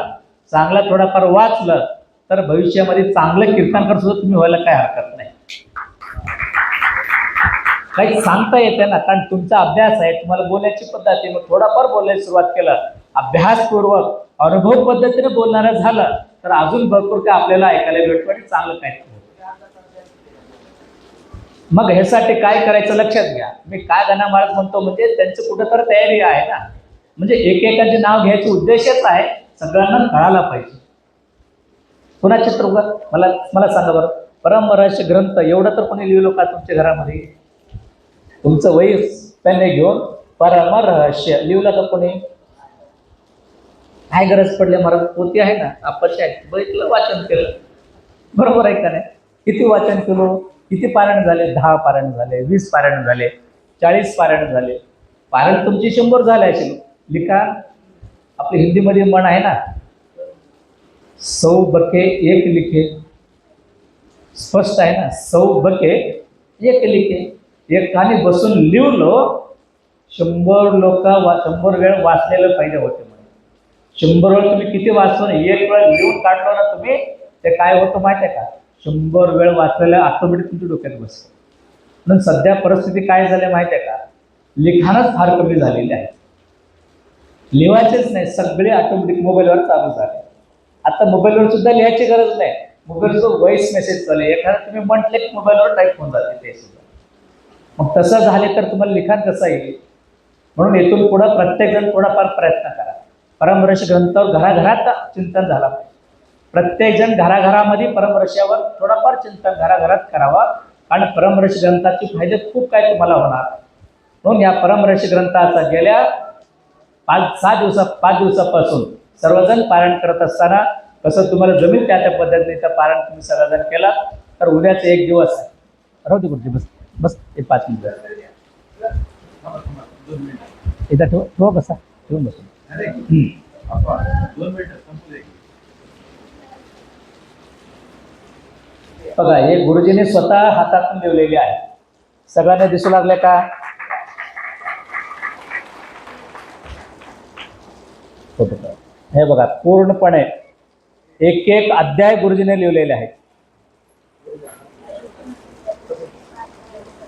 चांगला थोडाफार वाचलं, तर भविष्यामध्ये चांगलं कीर्तनकार सुद्धा तुम्ही व्हायला काय हरकत नाही. काही सांगता येते ना, कारण तुमचा अभ्यास आहे, तुम्हाला बोलायची पद्धत आहे, मग थोडाफार बोलायला सुरुवात केलं, अभ्यासपूर्वक अनुभव पद्धतीने बोलणारं झालं तर अजून भरपूर काय आपल्याला ऐकायला भेटतो आणि चांगलं काय. मग ह्यासाठी काय करायचं लक्षात घ्या. मी काय गणा महाराज म्हणतो म्हणजे त्यांचं कुठं तर तयारी आहे ना, म्हणजे एकेकाचे नाव घ्यायचे उद्देशच आहे सगळ्यांना कळायला पाहिजे. पुन्हा चित्र मला सांगा बरं, परमरहस्य ग्रंथ एवढं तर कोणी लिहिलो का तुमच्या घरामध्ये? तुमचं वही पेन घेऊन परमरहस्य लिहिलं का कोणी? काय गरज पडली महाराज, पोती आहे ना आपत्ती आहे, बघितलं वाचन केलं, बरोबर आहे का नाही? किती वाचन केलो, किती पारायण झाले? 10 पारायण झाले, 20 पारायण झाले, 40 पारायण झाले. पारायण तुमची 100 झाले असेल. लिखा, आपली हिंदीमध्ये म्हण आहे ना, 100 बके 1 लिखे. स्पष्ट आहे ना, 100 बके 1 लिखे. एकाने बसून लिहिलो, 100 लोक 100 वेळ वाचलेलं पाहिजे होते. 100 वेळ तुम्ही किती वाचतो ना, 1 वेळ लिहून काढलो ना तुम्ही, ते काय होतं माहिती आहे का? 100 वेळ वाचलेलं ऑटोमॅटिक तुमच्या डोक्यात बसतं. म्हणून सध्या परिस्थिती काय झाली माहिती आहे का? लिखाणच फार कमी झालेली आहे. लिहायचेच नाही, सगळे ऑटोमॅटिक मोबाईलवर चालू झाले. आता मोबाईलवर सुद्धा लिहायची गरज नाही, मोबाईलवर व्हॉइस मेसेज चालू, एखादं तुम्ही म्हटले की मोबाईलवर टाईप होऊन जाते ते सुद्धा. मग तसं झाले तर तुम्हाला लिखाण कसं येईल? म्हणून इथून पुढं प्रत्येकजण थोडाफार प्रयत्न करा. परमरहस्य ग्रंथावर घराघरात चिंतन झाला पाहिजे. प्रत्येकजण घराघरामध्ये परमरहस्यावर थोडाफार चिंतन घराघरात करावा, कारण परमरहस्य ग्रंथाचे फायदे खूप काय तुम्हाला होणार. म्हणून या परमरहस्य ग्रंथाचा गेल्या 5 दिवसापासून सर्वजण पारायण करत असताना कसं तुम्हाला जमेल त्या पद्धतीने पारायण तुम्ही सर्वजण केला तर उद्याचा एक दिवस आहे. राहू दे गुरुजी, बस बस, एक 5 मिनिटं इथं ठेव बसा, ठेवून बस. बघा, हे गुरुजीने स्वतः हातातून लिहिलेले आहे. सगळ्यांना दिसू लागले का? हे बघा, पूर्णपणे एक एक अध्याय गुरुजीने लिहिलेले आहेत.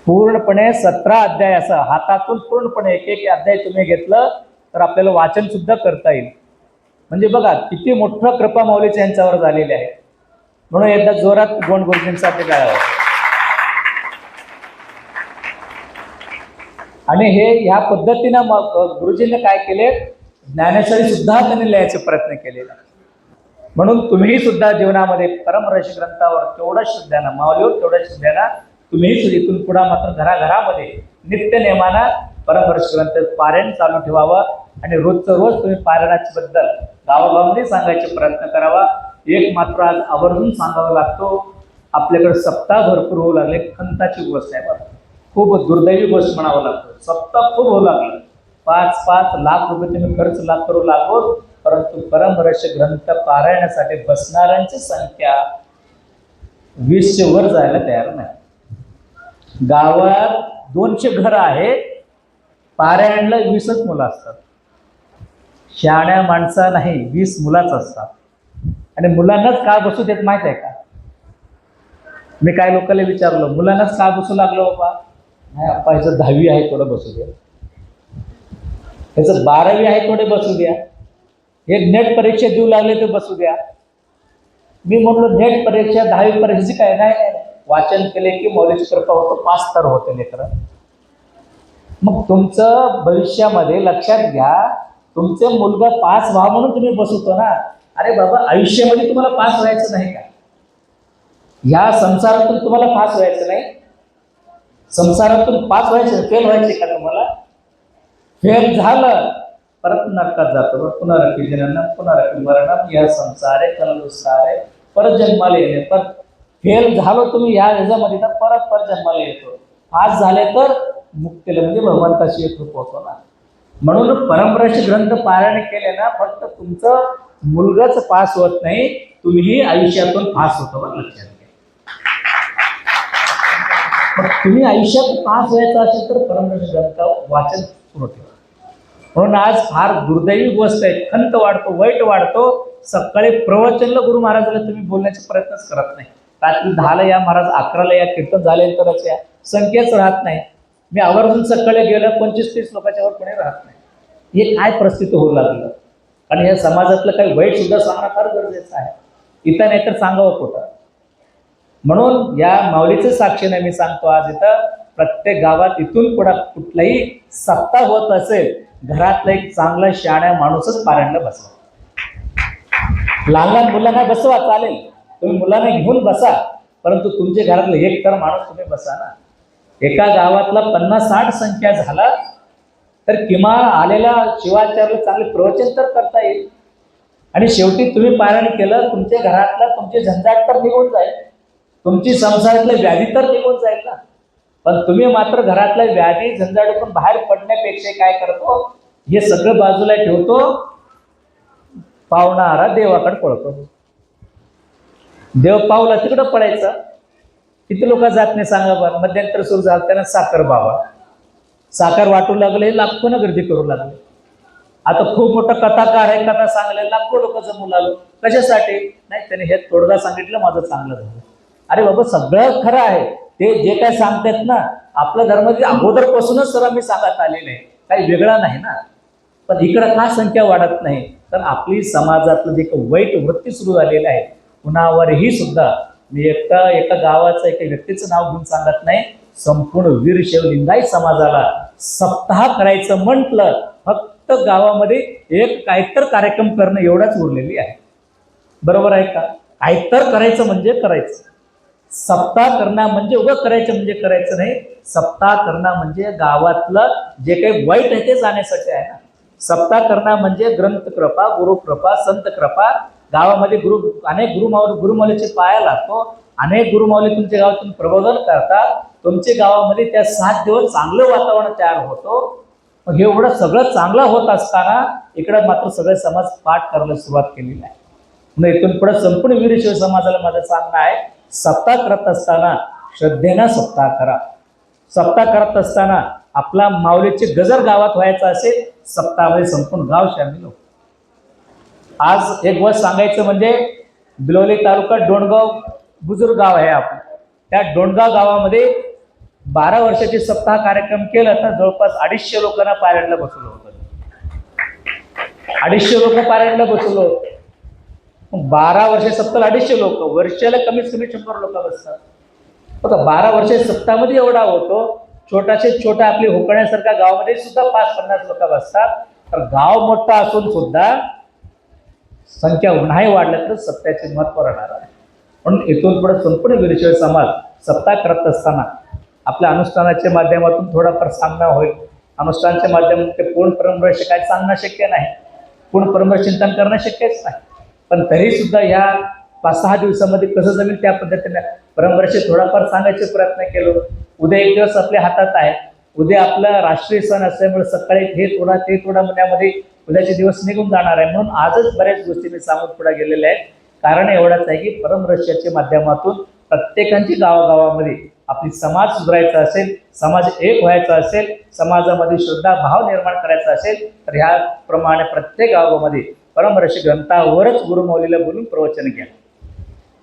पूर्णपणे 17 अध्याय असं हातातून पूर्णपणे एक एक अध्याय तुम्ही घेतलं तर आपल्याला वाचन सुद्धा करता येईल. म्हणजे बघा किती मोठं कृपा माऊलीचं यांच्यावर झालेले आहे. म्हणून एकदा जोरात गोंड गुरुजींसाठी गाळावं. आणि हे ह्या पद्धतीनं गुरुजींनी काय केले, ज्ञानेश्वरी सुद्धा त्यांनी लिहायचे प्रयत्न केलेला. म्हणून तुम्ही सुद्धा जीवनामध्ये परमर्षी ग्रंथावर तेवढं श्रद्धाना, माऊलीवर तेवढं श्रद्धाना तुम्ही इथून पुढे मात्र घराघरामध्ये नित्य नेमाना परमर्षी ग्रंथ पारायण चालू ठेवावं. आणि रोजचं रोज तुम्ही पारायणाच्या बद्दल गावागावामध्ये सांगायचे प्रयत्न करावा. एक मात्र आज आवर्जून सांगावा लागतो, आपल्याकडे सप्ताह भरपूर होऊ लागले. खंताची गोष्ट आहे बरं, खूप दुर्दैवी गोष्ट म्हणावं लागतं. सप्ताह खूप होऊ लागलं, 5-5 लाख रुपये तुम्ही खर्च करू लागो, परंतु परमर्षी ग्रंथ पारायणासाठी बसणाऱ्यांची संख्या 20च्या वर जायला तयार नाही. गावात 200 घर आहे, पारायणला 20च मुलं असतात. शहाण्या माणसा नाही, 20 मुलाच असतात. आणि मुलांनाच का बसू देत माहित आहे का? मी काय लोकांना विचारलं, मुलांनाच का बसू लागलो बाबा? नाही अप्पा, ह्याचं 10वी आहे थोडं बसू द्या, ह्याचं 12वी आहे थोडे बसू द्या, हे नेट परीक्षा देऊ लागले तर बसू द्या. मी म्हणलो नेट परीक्षा 10वी परीक्षेची काय नाही, वाचन केले की मौलीची कृपा होतो, पास तर होते लेकर. मग तुमचं भविष्यामध्ये लक्षात घ्या, तुमचे मुलगा पास व्हा म्हणून तुम्ही बसवतो ना. अरे बाबा, आयुष्यामध्ये तुम्हाला पास व्हायचं नाही का? या संसारातून तुम्हाला पास व्हायचं नाही? संसारातून पास व्हायचं, फेल व्हायचे का तुम्हाला? फेल झालं परत नरकात जातो. पुनरपि जननम पुनरपि मरणम या संसारे कलदुसारे, परत जन्माला येणे. पण फेल झालो तुम्ही या ह्याच्यामध्ये तर परत जन्माला येतो. पास झाले तर मुक्तीला म्हणजे भगवंताशी एक रूप होतो ना. म्हणून परमर्षी ग्रंथ पारायण केले ना, फक्त तुमचं मुलगाच पास होत नाही, तुम्हीही आयुष्यातून पास होतो बरं, लक्षात घ्या. मग तुम्ही आयुष्यात पास व्हायचं असेल तर परमर्षी ग्रंथ वाचन सुरू ठेवा. म्हणून आज फार दुर्दैवी गोष्ट आहे, खंत वाढतो, वाईट वाढतो. सकाळी प्रवचनला गुरु महाराजाला तुम्ही बोलण्याचे प्रयत्नच करत नाही. रात्री 10ला या महाराज, 11ला या, कीर्तन झाल्यानंतरच या, संख्याच राहत नाही. मी आवर्जून सकाळी गेलं, 25-30 लोकांच्या वर कोणी राहत नाही. हे काय परिस्थिती होऊ लागलं. आणि या समाजातलं काही वाईट सुद्धा सांगणं फार गरजेचं आहे. इथं नाही तर सांगावं कुठं. म्हणून या माऊलीचं साक्षीने मी सांगतो, आज इथं प्रत्येक गावात इथून पुढे कुठलाही सप्ताह होत असेल, घरातला एक चांगला शहाण्या माणूसच पारायणला बसवा. लहान लहान मुलांना बसवा, चालेल, तुम्ही मुलांना घेऊन बसा, परंतु तुमच्या घरातलं एक तर माणूस तुम्ही बसा ना. एका गावातला 50-60 संख्या झाला तर किमान आलेला शिवाचार्याला चांगले प्रवचन तर करता येईल. आणि शेवटी तुम्ही पारायण केलं, तुमच्या घरातला तुमचे झंझाट तर निघून जाईल, तुमची संसारातलं व्याधी तर निघून जाईल ना. पण तुम्ही मात्र घरातल्या व्याधी झंझाटातून बाहेर पडण्यापेक्षा काय करतो, हे सगळं बाजूला ठेवतो, पावणारा देवाकडे पळतो. देव पावला तिकडं पडायचं. किती लोक जात नाही सांगा बरं. मध्यंतर सुरू झालं त्यानं साखर बाबा, साखर वाटू लागले, लाखो गर्दी करू लागले. आता खूप मोठा कथाकार आहे, कथा सांगले, लाखो लोक जमू लागलो. कशासाठी? नाही, त्याने हे तोडगा सांगितलं, माझं चांगलं झालं. अरे बाबा, सगळं खरं आहे ते जे काय सांगतात ना, आपल्या धर्माची अगोदरपासूनच सर मी सांगत आलेलं आहे, काही वेगळा नाही ना. पण इकडं का संख्या वाढत नाही? तर आपली समाजातलं जे वाईट वृत्ती सुरू झालेलं आहे, कुणावरही सुद्धा मी एका गावाचं एका व्यक्तीचं नाव घेऊन सांगत नाही, संपूर्ण वीरशैव लिंगायत समाजाला सप्ताह करायचं म्हटलं, फक्त गावामध्ये एक काहीतर कार्यक्रम करणं एवढाच उरलेली आहे. बरोबर आहे का? काहीतर करायचं म्हणजे करायचं. सप्ताह करणं म्हणजे उभं करायचं म्हणजे करायचं नाही. सप्ताह करणं म्हणजे गावातलं जे काही वाईट आहे ते जाण्यासाठी आहे ना. सप्ताह करणं म्हणजे ग्रंथ कृपा, गुरु कृपा, संत कृपा. गावामध्ये अनेक गुरुमाऊलीचे पाया लागतो. अनेक गुरुमाऊली तुमच्या गावातून प्रबोधन करतात. तुमच्या गावामध्ये त्या 7 दिवस चांगलं वातावरण तयार होतो. मग हे एवढं सगळं चांगलं होत असताना इकडं मात्र सगळे समाज पाठ करायला सुरुवात केलेली आहे. मग इथून पुढे संपूर्ण वीरशैव समाजाला माझं सांगणं आहे, सप्ताह करत असताना श्रद्धेनं सप्ताह करा. सप्ताह करत असताना आपला माऊलीचे गजर गावात व्हायचा असेल, सप्ताहामध्ये संपूर्ण गाव शामिल हो. आज एक गोष्ट सांगायचं म्हणजे बिलोली तालुका डोणगाव बुजुर्ग गाव आहे आपलं. त्या डोणगाव गावामध्ये 12 वर्षाचे सप्ताह कार्यक्रम केला तर जवळपास 250 लोकांना पारायणला बसवलं होतं. 250 लोक पारायणला बसवलं होतं. मग 12 वर्षे सप्ताहाला 250 लोक, वर्षाला कमीत कमी 100 लोक बसतात. बघा 12 वर्षे सप्ताहामध्ये एवढा होतो. छोटा आपली होकण्यासारख्या गावामध्ये सुद्धा 5-50 लोक बसतात. तर गाव मोठा असून सुद्धा संख्या नाही वाढल्या तर सत्याचे महत्व राहणार आहे. म्हणून इथून पुढे संपूर्ण वीरशैव समाज सत्ता करत असताना आपल्या अनुष्ठानाच्या माध्यमातून थोडाफार सामना होईल. अनुष्ठानाच्या माध्यमातून ते पूर्ण परंपरेशी काय सांगणं शक्य नाही, पूर्ण परंपरा चिंतन करणं शक्यच नाही. पण तरी सुद्धा ह्या 5-6 दिवसामध्ये कसं जमेल त्या पद्धतीने परंपरेशी थोडाफार सांगायचे प्रयत्न केलो. उद्या एक दिवस आपल्या हातात आहे. उद्या आपला राष्ट्रीय सण असल्यामुळे सकाळी हे थोडा ते थोडा म्हणण्यामध्ये उद्याचे दिवस निघून जाणार आहे. म्हणून आजच बऱ्याच गोष्टी मी सांगून पुढे गेलेल्या आहेत. कारण एवढंच आहे की परमरहस्याच्या माध्यमातून प्रत्येकांची गावागावामध्ये आपली समाज सुधारायचा असेल, समाज एक व्हायचा असेल, समाजामध्ये श्रद्धा भाव निर्माण करायचा असेल तर ह्याप्रमाणे प्रत्येक गावामध्ये परमरहस्य ग्रंथावरच गुरुमौलीला बोलून प्रवचन घ्या.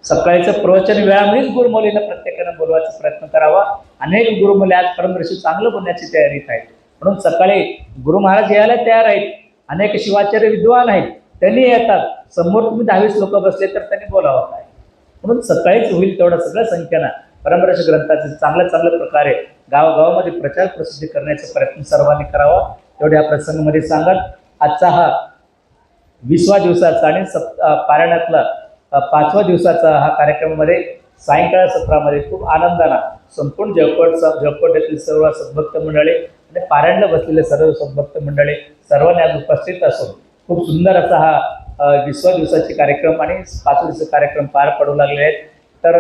सकाळीचं प्रवचन वेळामध्येच गुरुमौलीला प्रत्येकानं बोलवायचा प्रयत्न करावा. अनेक गुरुमौली आज परमरहस्य चांगलं बोलण्याची तयारीत आहेत. म्हणून सकाळी गुरु महाराज यायला तयार आहेत. अनेक शिवाचार्य विद्वान आहेत, त्यांनी येतात. समोर तुम्ही 10-20 लोक बसले तर त्यांनी बोलावं काय. म्हणून सकाळीच होईल तेवढ्या सगळ्या संख्येनं परमरहस्य ग्रंथाचे चांगल्या प्रकारे गावागावामध्ये प्रचार प्रसिद्धी करण्याचा प्रयत्न सर्वांनी करावा. तेवढ्या प्रसंगामध्ये सांगत आजचा हा 20व्या दिवसाचा आणि पारायणातला 5व्या दिवसाचा हा कार्यक्रमामध्ये सायंकाळ सत्रामध्ये खूप आनंदानं संपूर्ण जळकोट येथील सर्व सद्भक्त मंडळी आणि पारायणला बसलेले सर्व सद्भक्त मंडळी सर्वांनी आज उपस्थित असून खूप सुंदर असा हा 20व्या दिवसाचे कार्यक्रम आणि 5व्या दिवसाचे कार्यक्रम पार पडू लागले आहेत. तर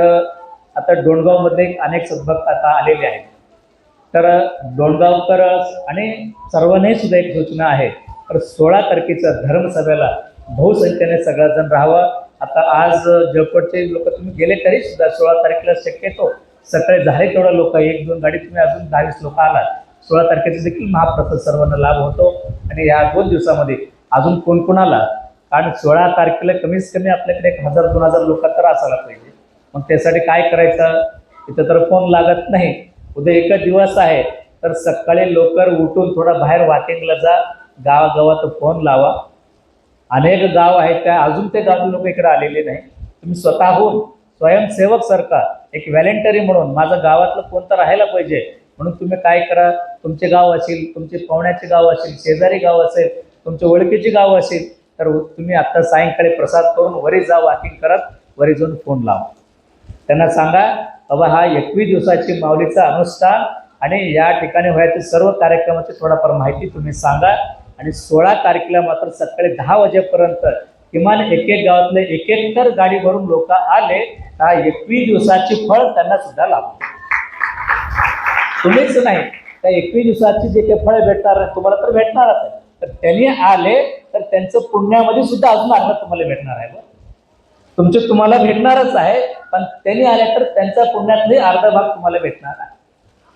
आता डोणगावमध्ये अनेक सद्भक्त आता आलेले आहेत. तर डोणगावकर आणि सर्वांनी सुद्धा एक सूचना आहे. तर 16 तारखेच्या धर्मसभेला बहुसंख्येने सगळेजण राहावं. आता आज जळकोटचे लोक तुम्ही गेले तरी सुद्धा 16 तारखेला शक्यतो सकाळी झाले तेवढा लोक, 1-2 गाडी तुम्ही अजून 10-20 लोक आलात. 16 तारखेचा देखील महाप्रसाद सर्वांना लाभ होतो. आणि या 2 दिवसामध्ये अजून कोण आला, कारण 16 तारखेला कमीत कमी आपल्याकडे 1000-2000 लोक तर असायला पाहिजे. मग त्यासाठी काय करायचं, इथं तर फोन लागत नाही. उद्या एकच दिवस आहे तर सकाळी लवकर उठून थोडा बाहेर वॉकिंगला जा, गावागावात फोन लावा. अनेक गाव आहेत त्या अजून ते गावचे लोक इकडे आलेले नाही. तुम्ही स्वतःहून स्वयंसेवक सारखा एक व्हॉलेंटरी म्हणून माझं गावातलं कोणतं राहायला पाहिजे म्हणून तुम्ही काय करा, तुमचे गाव असेल, तुमचे पाहुण्याचे गाव असेल, शेजारी गाव असेल, तुमच्या ओळखीची गाव असेल तर तुम्ही आत्ता सायंकाळी प्रसाद करून वरी जा, वॉकिंग करत वरी जाऊन फोन लावा. त्यांना सांगा बाबा हा 21 दिवसाची माऊलीचा अनुष्ठान आणि या ठिकाणी व्हायचे सर्व कार्यक्रमाची थोडाफार माहिती तुम्ही सांगा. आणि 16 तारखेला मात्र सकाळी 10 वाजेपर्यंत किमान एक गावातले एक तर गाडी भरून लोक आले तर 21 दिवसाची फळ त्यांना सुद्धा लाभते. तुम्हीच नाही त्या 21 दिवसाची जे काही फळ भेटणार आहे तुम्हाला तर भेटणारच आहे. तर त्यांनी आले तर त्यांचं पुण्यामध्ये सुद्धा अजून अर्ध तुम्हाला भेटणार आहे. तुम्हाला भेटणारच आहे, पण त्यांनी आले तर त्यांचा पुण्यातले अर्धा भाग तुम्हाला भेटणार आहे.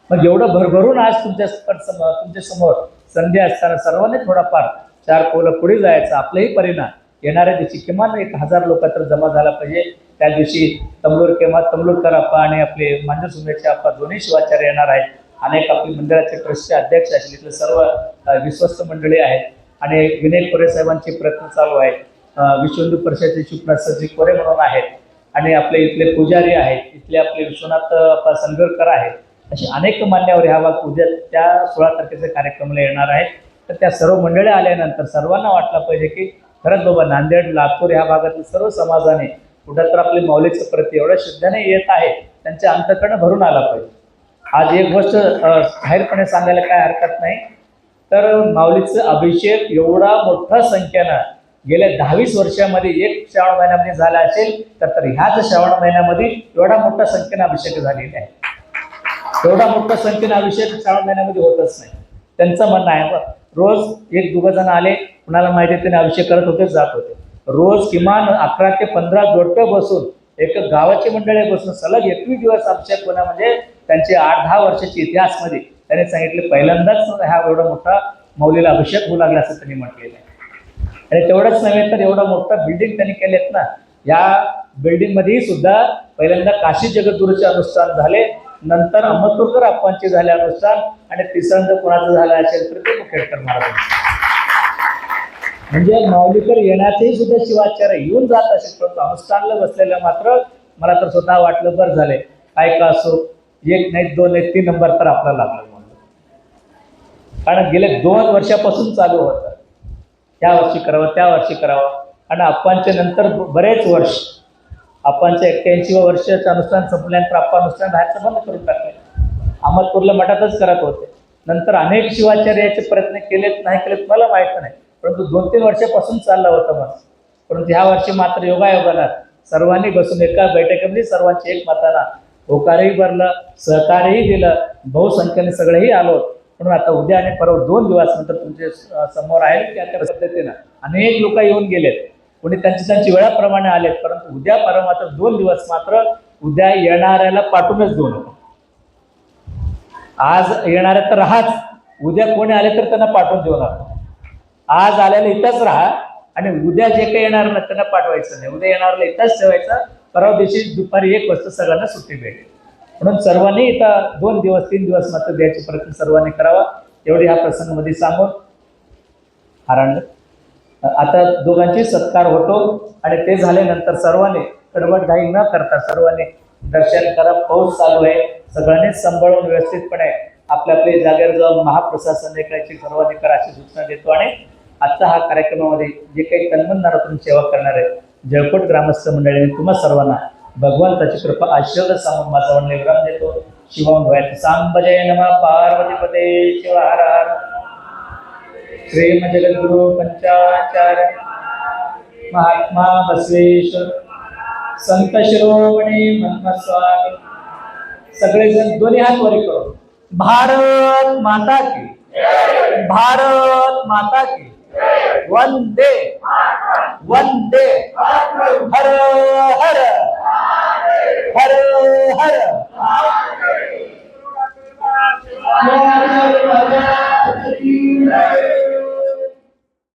मग एवढं भरभरून आज तुमच्या समोर संधी असताना सर्वांनी थोडाफार 4 पावलं पुढे जायचं. आपलाही परिणाम येणाऱ्या दिवशी किमान 1000 लोक तर जमा झाला पाहिजे. त्या दिवशी तमलूरकर आप्पा आणि आपले मांजरसुंदरचे आप्पा दोन्ही शिवाचार्य येणार आहेत. अनेक आपली मंदिराचे ट्रस्टचे अध्यक्ष असतील, इथले सर्व विश्वस्त मंडळी आहेत. आणि विनय कोरे साहेबांचे प्रयत्न चालू आहेत. विश्व हिंदू परिषदेचे शिवप्रसादजी कोरे म्हणून आहेत. आणि आपले इथले पुजारी आहेत, इथले आपले विश्वनाथ संगरकर आहेत. असे अनेक मान्यवर ह्या भाग उद्या त्या 16 तारखेच्या कार्यक्रमाला येणार आहेत. तर त्या सर्व मंडळी आल्यानंतर सर्वांना वाटलं पाहिजे की खरंच बाबा नांदेड, लातूर ह्या भागातील सर्व समाजाने कुठं तर आपले माऊलीचं प्रति एवढ्या श्रद्धेने येत आहे, त्यांच्या अंतःकरण भरून आला पाहिजे. आज एक गोष्ट जाहीरपणे सांगायला काय हरकत नाही. तर माऊलीचं अभिषेक एवढा मोठ्या संख्येनं गेल्या 10-20 वर्षामध्ये एक श्रावण महिन्यामध्ये झाला असेल तर ह्याच श्रावण महिन्यामध्ये एवढा मोठ्या संख्येनं अभिषेक झालेले आहे. एवढा मोठ्या संख्येनं अभिषेक श्रावण महिन्यामध्ये होतच नाही. त्यांचं म्हणणं आहे रोज 1-2 जण आले, कुणाला माहिती आहे त्याने अभिषेक करत होते, जात होते. रोज किमान 11 ते 15 जोडपे बसून एक गावाची मंडळी बसून सलग 21 दिवस अभिषेक होणं म्हणजे त्यांचे 8-10 वर्षाच्या इतिहासमध्ये त्यांनी सांगितले पहिल्यांदाच हा एवढा मोठा माऊलीला अभिषेक होऊ लागला असं त्यांनी म्हटलेलं आहे. आणि तेवढंच नव्हे तर एवढा मोठा बिल्डिंग त्यांनी केलेत ना, या बिल्डिंगमध्येही सुद्धा पहिल्यांदा काशी जगद्गुरूचे अनुष्ठान झाले, नंतर अहमदपूरकर आप्पांचे झाले अनुष्ठान आणि तिसऱ्यांदा कोणाचं झालं असेल तर ते मुखेडकर महाराज. म्हणजे माऊलीकर येण्याचेही सुद्धा शिवाचार्य येऊन जात असेल, परंतु अनुष्ठानला बसलेलं मात्र मला तर स्वतः वाटलं बरं झालंय, काय का असो, एक नाही दोन नाही 3 नंबर तर आपला लागला म्हणून. कारण गेले 2 वर्षापासून चालू होतं, त्या वर्षी करावं त्या वर्षी करावं. आणि आप्पांच्या नंतर बरेच वर्ष, आप्पांच्या 81व्या वर्षाचं अनुष्ठान संपल्यानंतर आप्पा अनुष्ठान बाहेरचं बंद करून टाकले. अहमदपूरला मठातच करत होते. नंतर अनेक शिवाचार्याचे प्रयत्न केलेत नाही केलेत मला माहीत नाही, परंतु 2-3 वर्षापासून चाललं होतं मग. परंतु ह्या वर्षी मात्र योगायोगानं सर्वांनी बसून एका बैठकीमध्ये सर्वांची एक मताना होकारही भरलं, सहकारही दिलं, बहुसंख्येने सगळेही आलो. म्हणून आता उद्या आणि परवा 2 दिवस नंतर तुमचे समोर आहे त्या पद्धतीनं अनेक लोक येऊन गेलेत, कोणी त्यांची वेळाप्रमाणे आलेत. परंतु उद्या परवा मात्र 2 दिवस मात्र उद्या येणाऱ्याला पाठवूनच देऊ नका. आज येणारे तर राहाच, उद्या कोणी आले तर त्यांना पाठवून देऊ नका. आज आल्याला इथंच राहा आणि उद्या जे काही येणार ना त्यांना पाठवायचं नाही. उद्या येणाऱ्याला इथंच ठेवायचं. परवा दिवशी दुपारी 1 वाजता सगळ्यांना सुट्टी भेटेल. म्हणून सर्वांनी इथं 2 दिवस 3 दिवस मात्र द्यायचे प्रयत्न सर्वांनी करावा, एवढी ह्या प्रसंगामध्ये सांगून आरांड आता दोघांची सत्कार होतो. आणि ते झाल्यानंतर सर्वांनी कडवट घाई न करता सर्वांनी दर्शन करा. पाऊस चालू आहे, सगळ्यांनी सांभाळून व्यवस्थितपणे आपल्या आपल्या जागेवर जाऊन महाप्रसाद करायची सर्वांनी करा अशी सूचना देतो. आणि आजचा हा कार्यक्रमामध्ये जे काही तन्मनधारातून सेवा करणारे जळकोट ग्रामस्थ मंडळीने तुम्हा सर्वांना भगवंताची कृपा आशीर्वाद सांगून माझा वडणे विराम देतो. शिवम भयात सांबजय नमः पार्वतीपते शिव हर हर. श्रीम जगद्गुरु पंचाचार्य महात्मा बसवेश्वर संत शिरोमणी महास्वामी सगळेजण दोन्ही हात वर करून भारत माता की, भारत माता की, वंदे वंदे, हर हर हर हर.